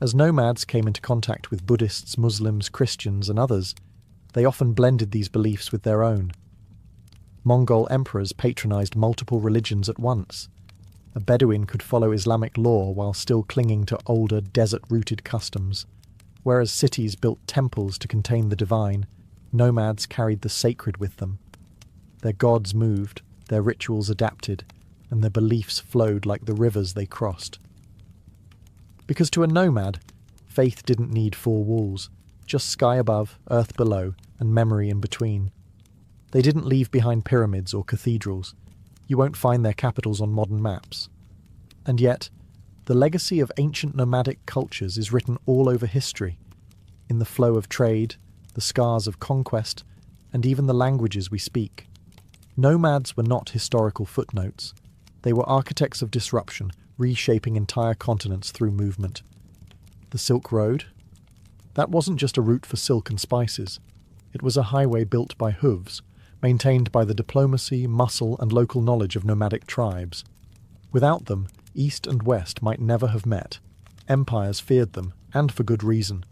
As nomads came into contact with Buddhists, Muslims, Christians, and others, they often blended these beliefs with their own. Mongol emperors patronized multiple religions at once. A Bedouin could follow Islamic law while still clinging to older, desert-rooted customs. Whereas cities built temples to contain the divine, nomads carried the sacred with them. Their gods moved, their rituals adapted, and their beliefs flowed like the rivers they crossed. Because to a nomad, faith didn't need four walls, just sky above, earth below, and memory in between. They didn't leave behind pyramids or cathedrals. You won't find their capitals on modern maps. And yet, the legacy of ancient nomadic cultures is written all over history, in the flow of trade, the scars of conquest, and even the languages we speak. Nomads were not historical footnotes. They were architects of disruption, reshaping entire continents through movement. The Silk Road? That wasn't just a route for silk and spices. It was a highway built by hooves, maintained by the diplomacy, muscle, and local knowledge of nomadic tribes. Without them, East and West might never have met. Empires feared them, and for good reason.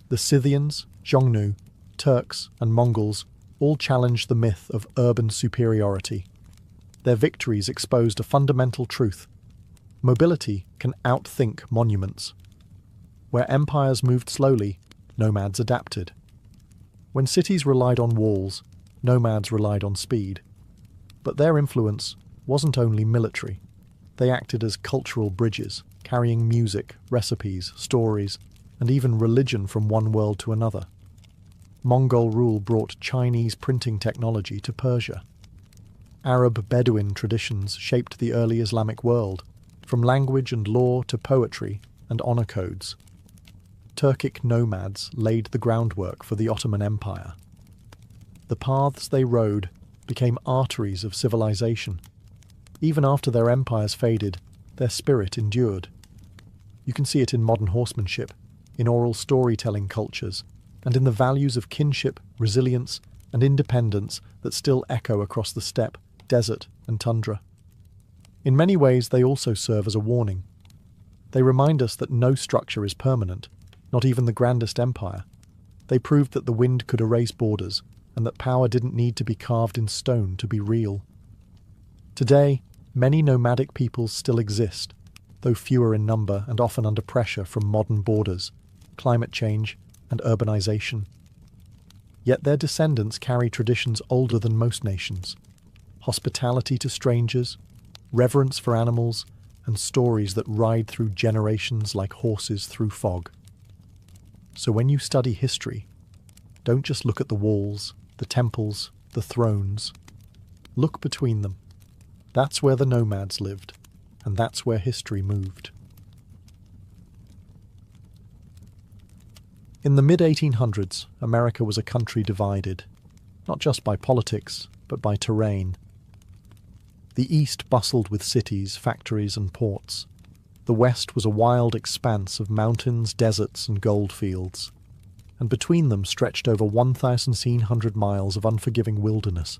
The Scythians, Xiongnu, Turks, and Mongols all challenged the myth of urban superiority. Their victories exposed a fundamental truth. Mobility can outthink monuments. Where empires moved slowly, nomads adapted. When cities relied on walls, nomads relied on speed. But their influence wasn't only military. They acted as cultural bridges, carrying music, recipes, stories, and even religion from one world to another. Mongol rule brought Chinese printing technology to Persia. Arab Bedouin traditions shaped the early Islamic world, from language and law to poetry and honor codes. Turkic nomads laid the groundwork for the Ottoman Empire. The paths they rode became arteries of civilization. Even after their empires faded, their spirit endured. You can see it in modern horsemanship, in oral storytelling cultures, and in the values of kinship, resilience, and independence that still echo across the steppe, desert, and tundra. In many ways, they also serve as a warning. They remind us that no structure is permanent, not even the grandest empire. They proved that the wind could erase borders, and that power didn't need to be carved in stone to be real. Today, many nomadic peoples still exist, though fewer in number and often under pressure from modern borders, climate change, and urbanization. Yet their descendants carry traditions older than most nations: hospitality to strangers, reverence for animals, and stories that ride through generations like horses through fog. So when you study history, don't just look at the walls, the temples, the thrones. Look between them. That's where the nomads lived, and that's where history moved. In the mid-1800s, America was a country divided, not just by politics, but by terrain. The East bustled with cities, factories, and ports. The West was a wild expanse of mountains, deserts, and goldfields. And between them stretched over 1,700 miles of unforgiving wilderness.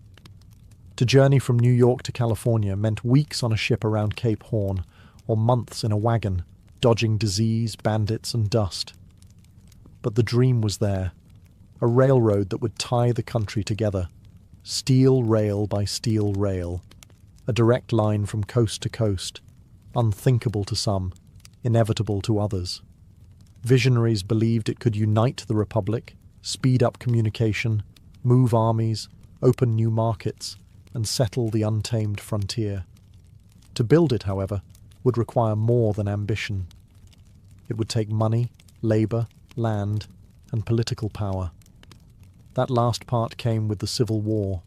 To journey from New York to California meant weeks on a ship around Cape Horn, or months in a wagon, dodging disease, bandits, and dust. But the dream was there, a railroad that would tie the country together, steel rail by steel rail, a direct line from coast to coast, unthinkable to some, inevitable to others. Visionaries believed it could unite the Republic, speed up communication, move armies, open new markets, and settle the untamed frontier. To build it, however, would require more than ambition. It would take money, labour, land, and political power. That last part came with the Civil War.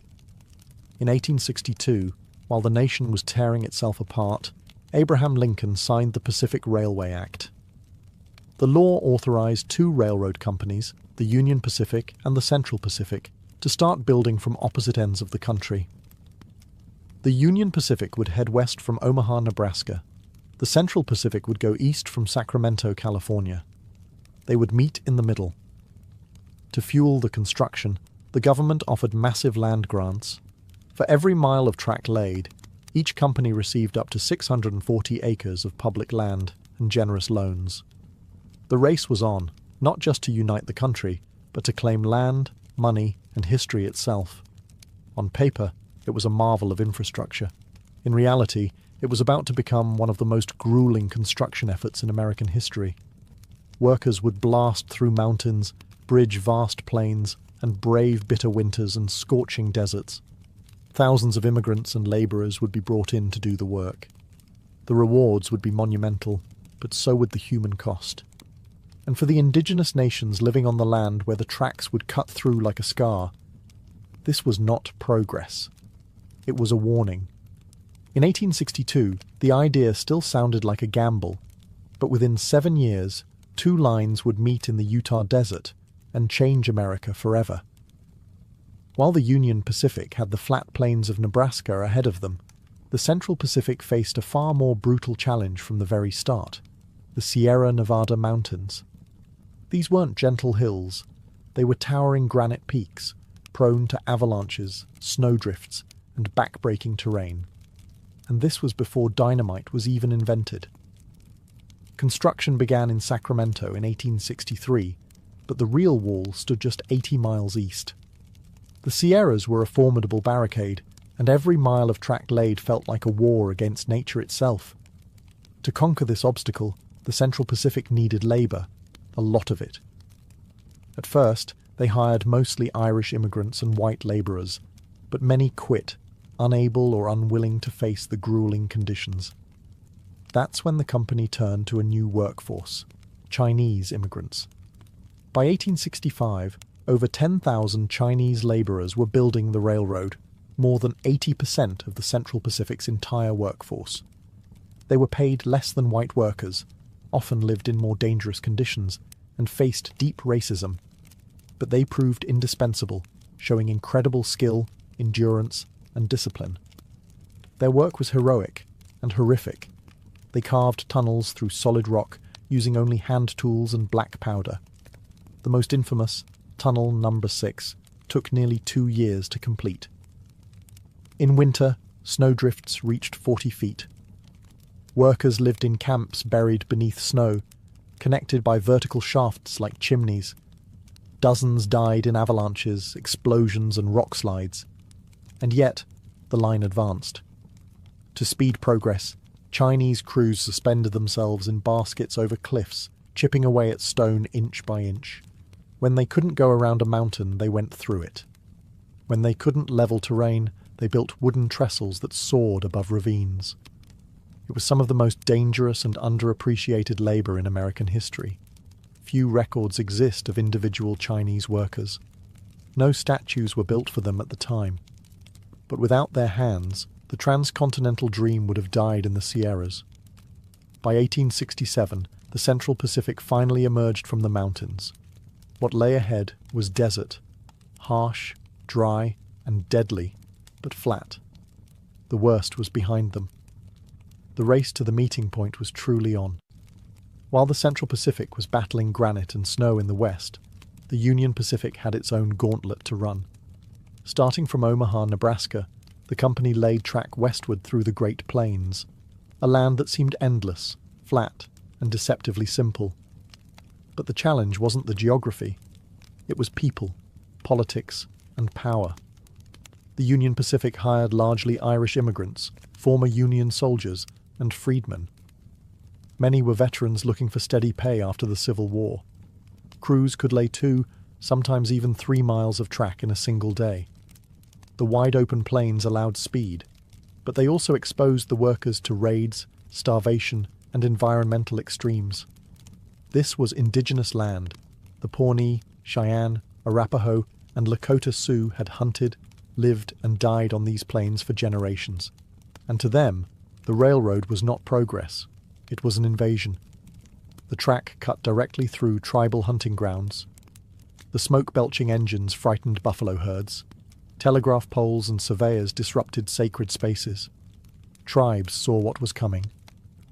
In 1862, while the nation was tearing itself apart, Abraham Lincoln signed the Pacific Railway Act. The law authorized two railroad companies, the Union Pacific and the Central Pacific, to start building from opposite ends of the country. The Union Pacific would head west from Omaha, Nebraska. The Central Pacific would go east from Sacramento, California. They would meet in the middle. To fuel the construction, the government offered massive land grants. For every mile of track laid, each company received up to 640 acres of public land and generous loans. The race was on, not just to unite the country, but to claim land, money, and history itself. On paper, it was a marvel of infrastructure. In reality, it was about to become one of the most grueling construction efforts in American history. Workers would blast through mountains, bridge vast plains, and brave bitter winters and scorching deserts. Thousands of immigrants and labourers would be brought in to do the work. The rewards would be monumental, but so would the human cost. And for the indigenous nations living on the land where the tracks would cut through like a scar, this was not progress. It was a warning. In 1862, the idea still sounded like a gamble, but within 7 years, two lines would meet in the Utah desert and change America forever. While the Union Pacific had the flat plains of Nebraska ahead of them, the Central Pacific faced a far more brutal challenge from the very start: the Sierra Nevada mountains. These weren't gentle hills. They were towering granite peaks, prone to avalanches, snowdrifts, and back-breaking terrain. And this was before dynamite was even invented. Construction began in Sacramento in 1863, but the real wall stood just 80 miles east. The Sierras were a formidable barricade, and every mile of track laid felt like a war against nature itself. To conquer this obstacle, the Central Pacific needed labour, a lot of it. At first, they hired mostly Irish immigrants and white labourers, but many quit, unable or unwilling to face the grueling conditions. That's when the company turned to a new workforce: Chinese immigrants. By 1865, over 10,000 Chinese labourers were building the railroad, more than 80% of the Central Pacific's entire workforce. They were paid less than white workers, often lived in more dangerous conditions, and faced deep racism, but they proved indispensable, showing incredible skill, endurance, and discipline. Their work was heroic and horrific. They carved tunnels through solid rock using only hand tools and black powder. The most infamous, Tunnel Number 6, took nearly 2 years to complete. In winter, snowdrifts reached 40 feet. Workers lived in camps buried beneath snow, connected by vertical shafts like chimneys. Dozens died in avalanches, explosions, and rock slides. And yet, the line advanced. To speed progress, Chinese crews suspended themselves in baskets over cliffs, chipping away at stone inch by inch. When they couldn't go around a mountain, they went through it. When they couldn't level terrain, they built wooden trestles that soared above ravines. It was some of the most dangerous and underappreciated labor in American history. Few records exist of individual Chinese workers. No statues were built for them at the time. But without their hands, the transcontinental dream would have died in the Sierras. By 1867, the Central Pacific finally emerged from the mountains. What lay ahead was desert, harsh, dry, and deadly, but flat. The worst was behind them. The race to the meeting point was truly on. While the Central Pacific was battling granite and snow in the west, the Union Pacific had its own gauntlet to run. Starting from Omaha, Nebraska, the company laid track westward through the Great Plains, a land that seemed endless, flat, and deceptively simple. But the challenge wasn't the geography. It was people, politics, and power. The Union Pacific hired largely Irish immigrants, former Union soldiers, and freedmen. Many were veterans looking for steady pay after the Civil War. Crews could lay 2, sometimes even 3 miles of track in a single day. The wide-open plains allowed speed, but they also exposed the workers to raids, starvation, and environmental extremes. This was indigenous land. The Pawnee, Cheyenne, Arapaho, and Lakota Sioux had hunted, lived, and died on these plains for generations. And to them, the railroad was not progress. It was an invasion. The track cut directly through tribal hunting grounds. The smoke-belching engines frightened buffalo herds. Telegraph poles and surveyors disrupted sacred spaces. Tribes saw what was coming.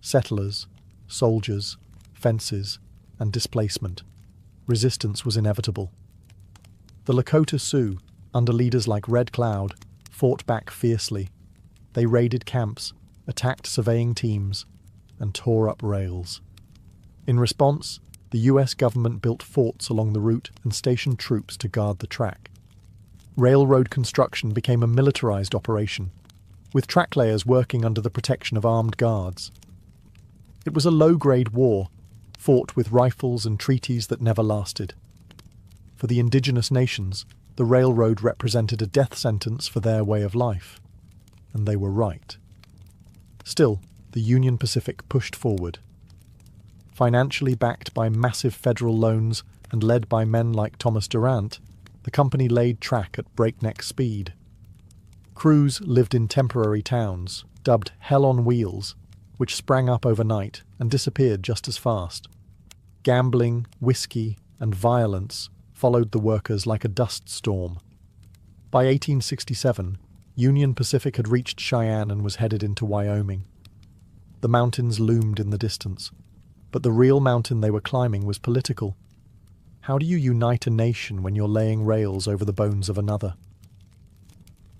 Settlers, soldiers, fences, and displacement. Resistance was inevitable. The Lakota Sioux, under leaders like Red Cloud, fought back fiercely. They raided camps, attacked surveying teams, and tore up rails. In response, the US government built forts along the route and stationed troops to guard the track. Railroad construction became a militarized operation, with track layers working under the protection of armed guards. It was a low-grade war, fought with rifles and treaties that never lasted. For the indigenous nations, the railroad represented a death sentence for their way of life. And they were right. Still, the Union Pacific pushed forward. Financially backed by massive federal loans and led by men like Thomas Durant, the company laid track at breakneck speed. Crews lived in temporary towns, dubbed Hell on Wheels, which sprang up overnight and disappeared just as fast. Gambling, whiskey, and violence followed the workers like a dust storm. By 1867, Union Pacific had reached Cheyenne and was headed into Wyoming. The mountains loomed in the distance, but the real mountain they were climbing was political. How do you unite a nation when you're laying rails over the bones of another?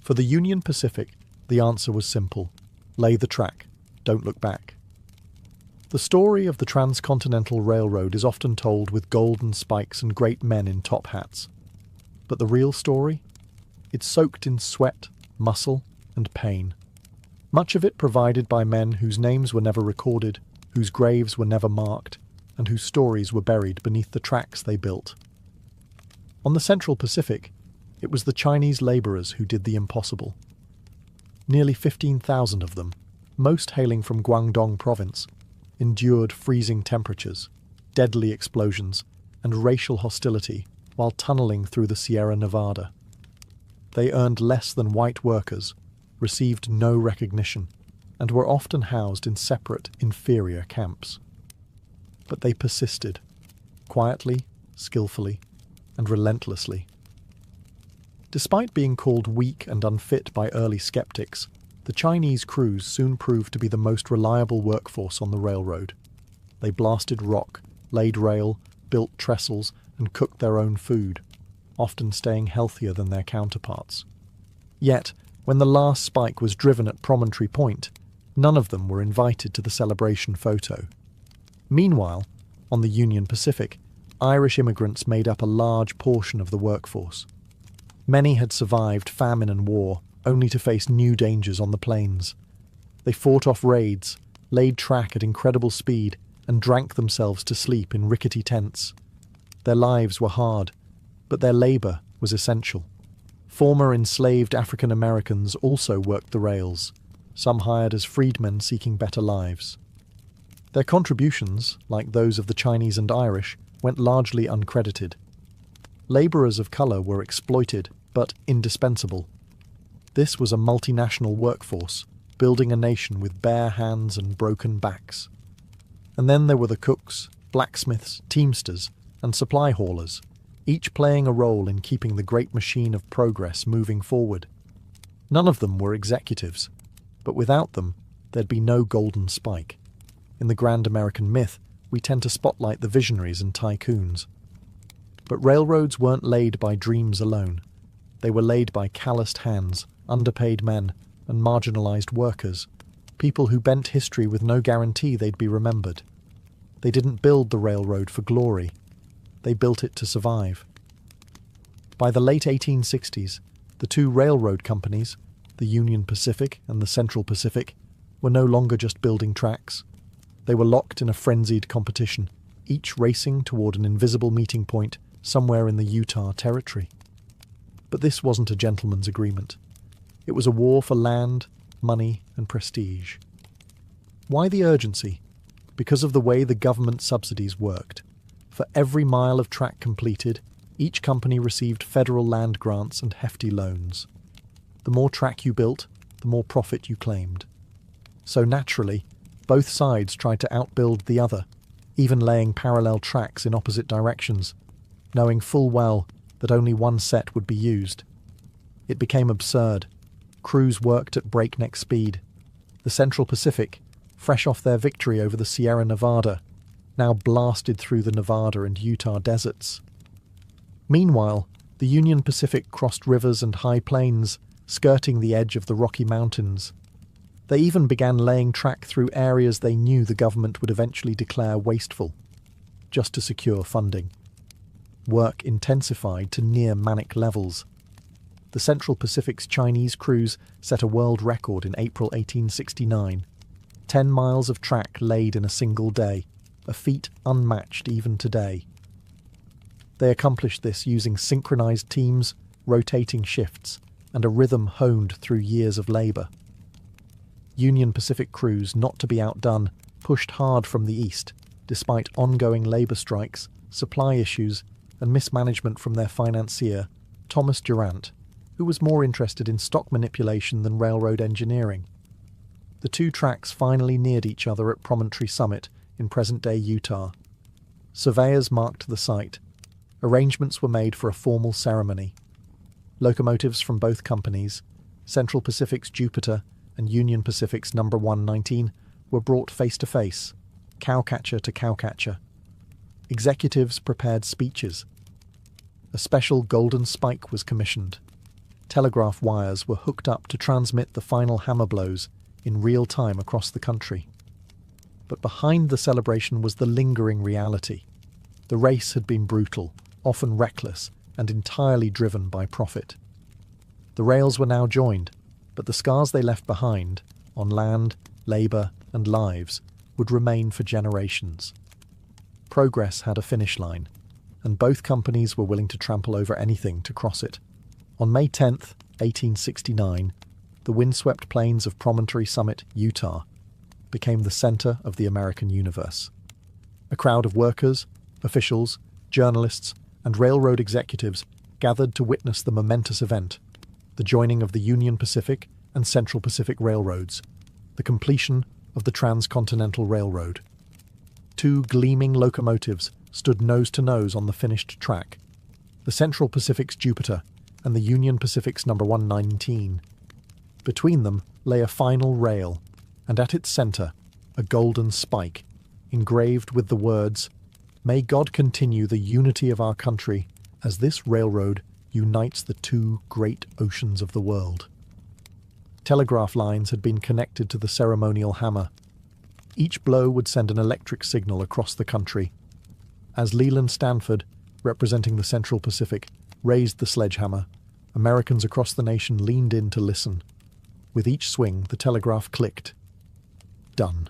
For the Union Pacific, the answer was simple. Lay the track. Don't look back. The story of the Transcontinental Railroad is often told with golden spikes and great men in top hats. But the real story? It's soaked in sweat, muscle, and pain. Much of it provided by men whose names were never recorded, whose graves were never marked, and whose stories were buried beneath the tracks they built. On the Central Pacific, it was the Chinese labourers who did the impossible. Nearly 15,000 of them, most hailing from Guangdong province, endured freezing temperatures, deadly explosions, and racial hostility while tunnelling through the Sierra Nevada. They earned less than white workers, received no recognition, and were often housed in separate, inferior camps. But they persisted. quietly, skillfully, and relentlessly. Despite being called weak and unfit by early skeptics, the Chinese crews soon proved to be the most reliable workforce on the railroad. They blasted rock, laid rail, built trestles, and cooked their own food, often staying healthier than their counterparts. Yet, when the last spike was driven at Promontory Point, none of them were invited to the celebration photo. Meanwhile, on the Union Pacific, Irish immigrants made up a large portion of the workforce. Many had survived famine and war, only to face new dangers on the plains. They fought off raids, laid track at incredible speed, and drank themselves to sleep in rickety tents. Their lives were hard, but their labour was essential. Former enslaved African Americans also worked the rails, some hired as freedmen seeking better lives. Their contributions, like those of the Chinese and Irish, went largely uncredited. Labourers of colour were exploited, but indispensable. This was a multinational workforce, building a nation with bare hands and broken backs. And then there were the cooks, blacksmiths, teamsters, and supply haulers, each playing a role in keeping the great machine of progress moving forward. None of them were executives, but without them, there'd be no golden spike. In the grand American myth, we tend to spotlight the visionaries and tycoons. But railroads weren't laid by dreams alone. They were laid by calloused hands, underpaid men, and marginalized workers, people who bent history with no guarantee they'd be remembered. They didn't build the railroad for glory. They built it to survive. By the late 1860s, the two railroad companies, the Union Pacific and the Central Pacific, were no longer just building tracks. They were locked in a frenzied competition, each racing toward an invisible meeting point somewhere in the Utah Territory. But this wasn't a gentleman's agreement. It was a war for land, money, and prestige. Why the urgency? Because of the way the government subsidies worked. For every mile of track completed, each company received federal land grants and hefty loans. The more track you built, the more profit you claimed. So naturally, both sides tried to outbuild the other, even laying parallel tracks in opposite directions, knowing full well that only one set would be used. It became absurd. Crews worked at breakneck speed. The Central Pacific, fresh off their victory over the Sierra Nevada, now blasted through the Nevada and Utah deserts. Meanwhile, the Union Pacific crossed rivers and high plains, skirting the edge of the Rocky Mountains. They even began laying track through areas they knew the government would eventually declare wasteful, just to secure funding. Work intensified to near manic levels. The Central Pacific's Chinese crews set a world record in April 1869. 10 miles of track laid in a single day, a feat unmatched even today. They accomplished this using synchronized teams, rotating shifts, and a rhythm honed through years of labour. Union Pacific crews, not to be outdone, pushed hard from the east, despite ongoing labour strikes, supply issues, and mismanagement from their financier, Thomas Durant, who was more interested in stock manipulation than railroad engineering. The two tracks finally neared each other at Promontory Summit in present-day Utah. Surveyors marked the site. Arrangements were made for a formal ceremony. Locomotives from both companies, Central Pacific's Jupiter and Union Pacific's No. 119, were brought face-to-face, cowcatcher to cowcatcher. Executives prepared speeches. A special golden spike was commissioned. Telegraph wires were hooked up to transmit the final hammer blows in real time across the country. But behind the celebration was the lingering reality. The race had been brutal, often reckless, and entirely driven by profit. The rails were now joined, but the scars they left behind, on land, labour, and lives, would remain for generations. Progress had a finish line, and both companies were willing to trample over anything to cross it. On May 10th, 1869, the windswept plains of Promontory Summit, Utah, became the centre of the American universe. A crowd of workers, officials, journalists, and railroad executives gathered to witness the momentous event, the joining of the Union Pacific and Central Pacific Railroads, the completion of the Transcontinental Railroad. Two gleaming locomotives stood nose to nose on the finished track, the Central Pacific's Jupiter and the Union Pacific's number 119. Between them lay a final rail, and at its centre, a golden spike, engraved with the words, "May God continue the unity of our country as this railroad unites the two great oceans of the world." Telegraph lines had been connected to the ceremonial hammer. Each blow would send an electric signal across the country. As Leland Stanford, representing the Central Pacific, raised the sledgehammer, Americans across the nation leaned in to listen. With each swing, the telegraph clicked. Done.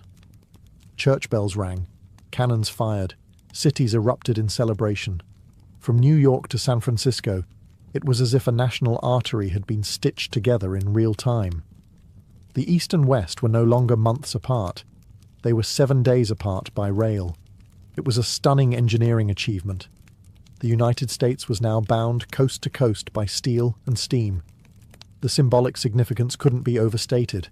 Church bells rang, cannons fired, cities erupted in celebration. From New York to San Francisco, it was as if a national artery had been stitched together in real time. The East and West were no longer months apart. They were 7 days apart by rail. It was a stunning engineering achievement. The United States was now bound coast to coast by steel and steam. The symbolic significance couldn't be overstated.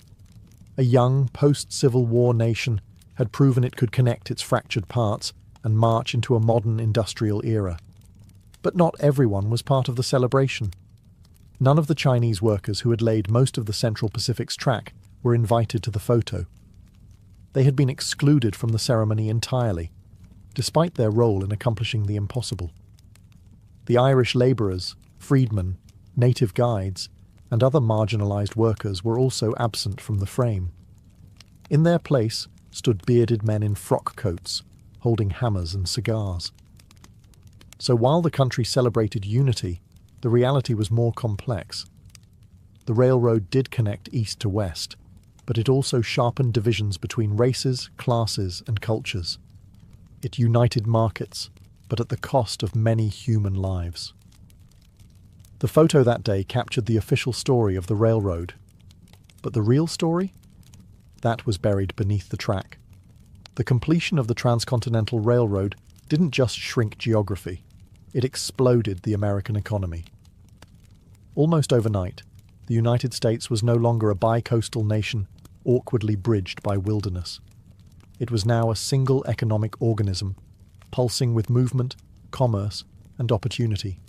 A young, post-Civil War nation had proven it could connect its fractured parts and march into a modern industrial era. But not everyone was part of the celebration. None of the Chinese workers who had laid most of the Central Pacific's track were invited to the photo. They had been excluded from the ceremony entirely, despite their role in accomplishing the impossible. The Irish labourers, freedmen, native guides, and other marginalised workers were also absent from the frame. In their place stood bearded men in frock coats, holding hammers and cigars. So while the country celebrated unity, the reality was more complex. The railroad did connect east to west, but it also sharpened divisions between races, classes, and cultures. It united markets, but at the cost of many human lives. The photo that day captured the official story of the railroad. But the real story? That was buried beneath the track. The completion of the Transcontinental Railroad didn't just shrink geography, it exploded the American economy. Almost overnight, the United States was no longer a bi-coastal nation awkwardly bridged by wilderness. It was now a single economic organism, pulsing with movement, commerce, and opportunity.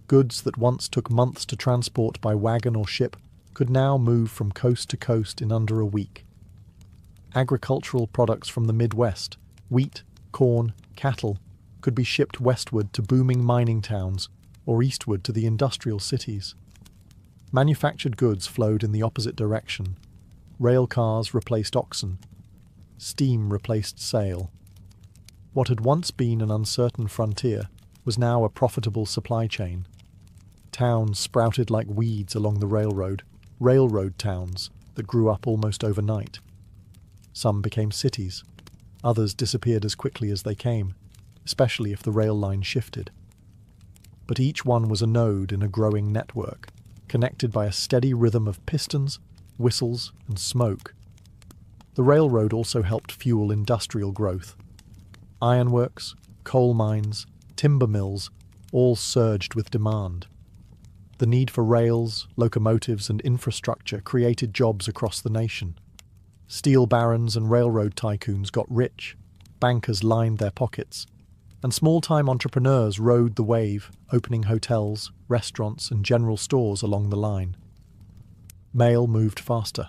Goods that once took months to transport by wagon or ship could now move from coast to coast in under a week. Agricultural products from the Midwest, wheat, corn, cattle, could be shipped westward to booming mining towns or eastward to the industrial cities. Manufactured goods flowed in the opposite direction. Rail cars replaced oxen. Steam replaced sail. What had once been an uncertain frontier was now a profitable supply chain. Towns sprouted like weeds along the railroad towns that grew up almost overnight. Some became cities. Others disappeared as quickly as they came, especially if the rail line shifted. But each one was a node in a growing network, connected by a steady rhythm of pistons, whistles, and smoke. The railroad also helped fuel industrial growth. Ironworks, coal mines, timber mills all surged with demand. The need for rails, locomotives, and infrastructure created jobs across the nation. Steel barons and railroad tycoons got rich, bankers lined their pockets, and small-time entrepreneurs rode the wave, opening hotels, restaurants, and general stores along the line. Mail moved faster.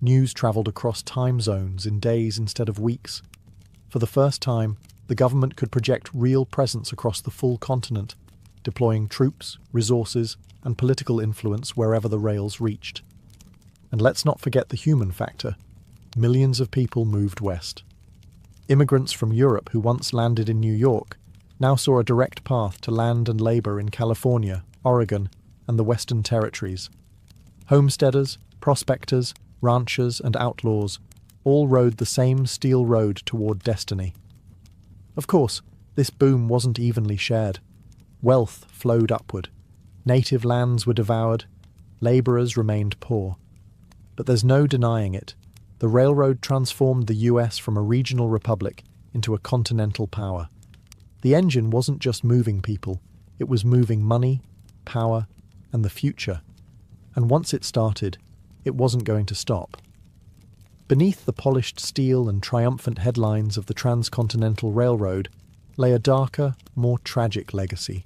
News travelled across time zones in days instead of weeks. For the first time, the government could project real presence across the full continent, deploying troops, resources, and political influence wherever the rails reached. And let's not forget the human factor. Millions of people moved west. Immigrants from Europe who once landed in New York now saw a direct path to land and labour in California, Oregon, and the Western Territories. Homesteaders, prospectors, ranchers, and outlaws all rode the same steel road toward destiny. Of course, this boom wasn't evenly shared. Wealth flowed upward. Native lands were devoured. Labourers remained poor. But there's no denying it. The railroad transformed the US from a regional republic into a continental power. The engine wasn't just moving people, it was moving money, power, and the future. And once it started, it wasn't going to stop. Beneath the polished steel and triumphant headlines of the Transcontinental Railroad lay a darker, more tragic legacy: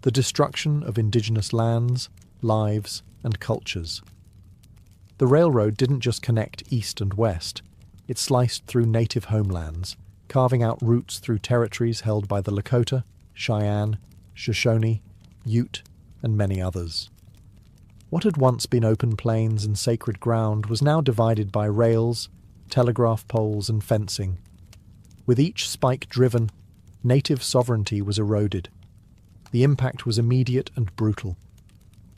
the destruction of indigenous lands, lives, and cultures. The railroad didn't just connect east and west, it sliced through native homelands, carving out routes through territories held by the Lakota, Cheyenne, Shoshone, Ute, and many others. What had once been open plains and sacred ground was now divided by rails, telegraph poles, and fencing. With each spike driven, native sovereignty was eroded. The impact was immediate and brutal.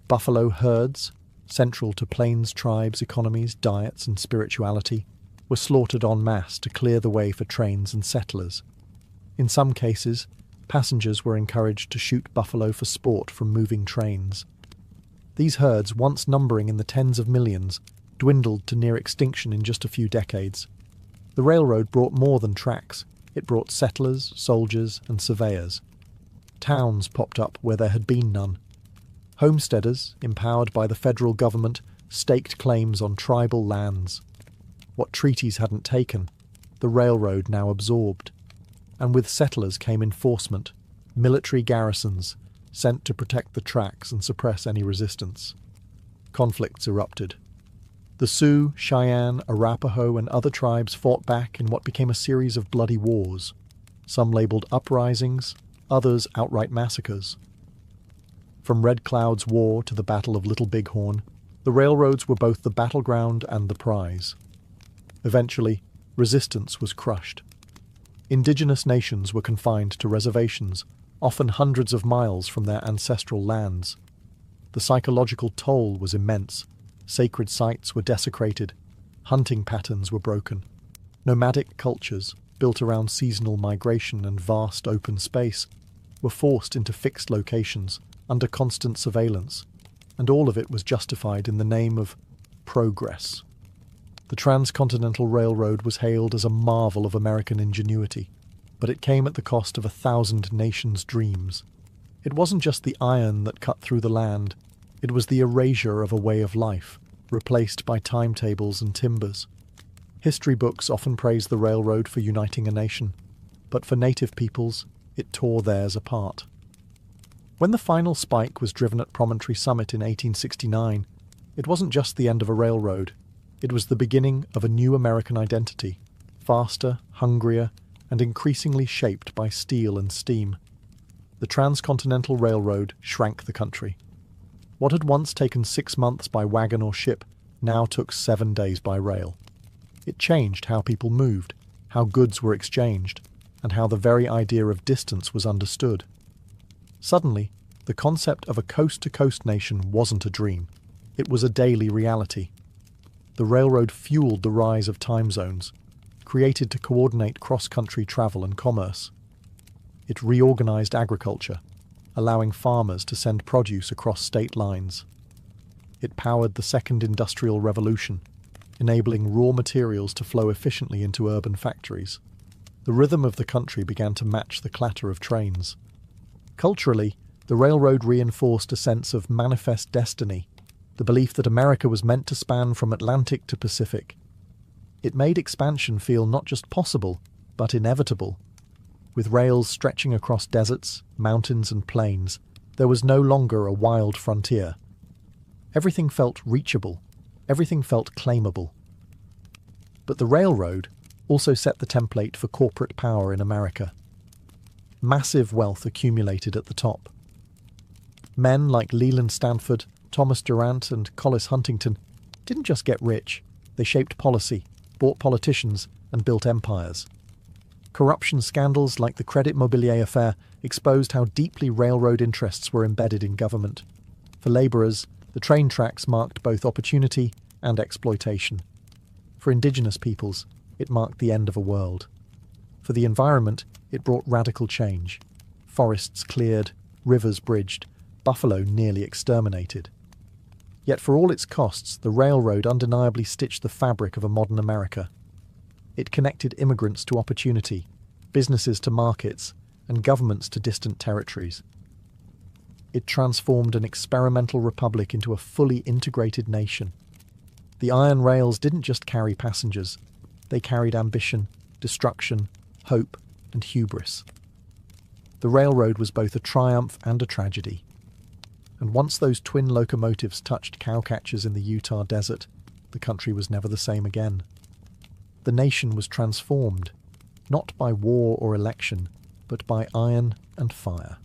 Buffalo herds, central to plains tribes' economies, diets, and spirituality, were slaughtered en masse to clear the way for trains and settlers. In some cases, passengers were encouraged to shoot buffalo for sport from moving trains. These herds, once numbering in the tens of millions, dwindled to near extinction in just a few decades. The railroad brought more than tracks. It brought settlers, soldiers, and surveyors. Towns popped up where there had been none. Homesteaders, empowered by the federal government, staked claims on tribal lands. What treaties hadn't taken, the railroad now absorbed. And with settlers came enforcement, military garrisons, sent to protect the tracks and suppress any resistance. Conflicts erupted. The Sioux, Cheyenne, Arapaho, and other tribes fought back in what became a series of bloody wars, some labelled uprisings, others outright massacres. From Red Cloud's War to the Battle of Little Bighorn, the railroads were both the battleground and the prize. Eventually, resistance was crushed. Indigenous nations were confined to reservations, often hundreds of miles from their ancestral lands. The psychological toll was immense. Sacred sites were desecrated. Hunting patterns were broken. Nomadic cultures, built around seasonal migration and vast open space, were forced into fixed locations, under constant surveillance, and all of it was justified in the name of progress. The Transcontinental Railroad was hailed as a marvel of American ingenuity, but it came at the cost of 1,000 nations' dreams. It wasn't just the iron that cut through the land, it was the erasure of a way of life, replaced by timetables and timbers. History books often praise the railroad for uniting a nation, but for native peoples, it tore theirs apart. When the final spike was driven at Promontory Summit in 1869, it wasn't just the end of a railroad, it was the beginning of a new American identity, faster, hungrier, and increasingly shaped by steel and steam. The Transcontinental Railroad shrank the country. What had once taken 6 months by wagon or ship now took 7 days by rail. It changed how people moved, how goods were exchanged, and how the very idea of distance was understood. Suddenly, the concept of a coast-to-coast nation wasn't a dream. It was a daily reality. The railroad fueled the rise of time zones, created to coordinate cross-country travel and commerce. It reorganized agriculture, allowing farmers to send produce across state lines. It powered the Second Industrial Revolution, enabling raw materials to flow efficiently into urban factories. The rhythm of the country began to match the clatter of trains. Culturally, the railroad reinforced a sense of manifest destiny, the belief that America was meant to span from Atlantic to Pacific. It made expansion feel not just possible, but inevitable. With rails stretching across deserts, mountains, and plains, there was no longer a wild frontier. Everything felt reachable, everything felt claimable. But the railroad also set the template for corporate power in America. Massive wealth accumulated at the top. Men like Leland Stanford, Thomas Durant, and Collis Huntington didn't just get rich, they shaped policy, bought politicians, and built empires. Corruption scandals like the Credit Mobilier affair exposed how deeply railroad interests were embedded in government. For labourers, the train tracks marked both opportunity and exploitation. For indigenous peoples, it marked the end of a world. For the environment, it brought radical change. Forests cleared, rivers bridged, buffalo nearly exterminated. Yet for all its costs, the railroad undeniably stitched the fabric of a modern America. It connected immigrants to opportunity, businesses to markets, and governments to distant territories. It transformed an experimental republic into a fully integrated nation. The iron rails didn't just carry passengers, they carried ambition, destruction, hope, and hubris. The railroad was both a triumph and a tragedy. And once those twin locomotives touched cowcatchers in the Utah desert, the country was never the same again. The nation was transformed, not by war or election, but by iron and fire.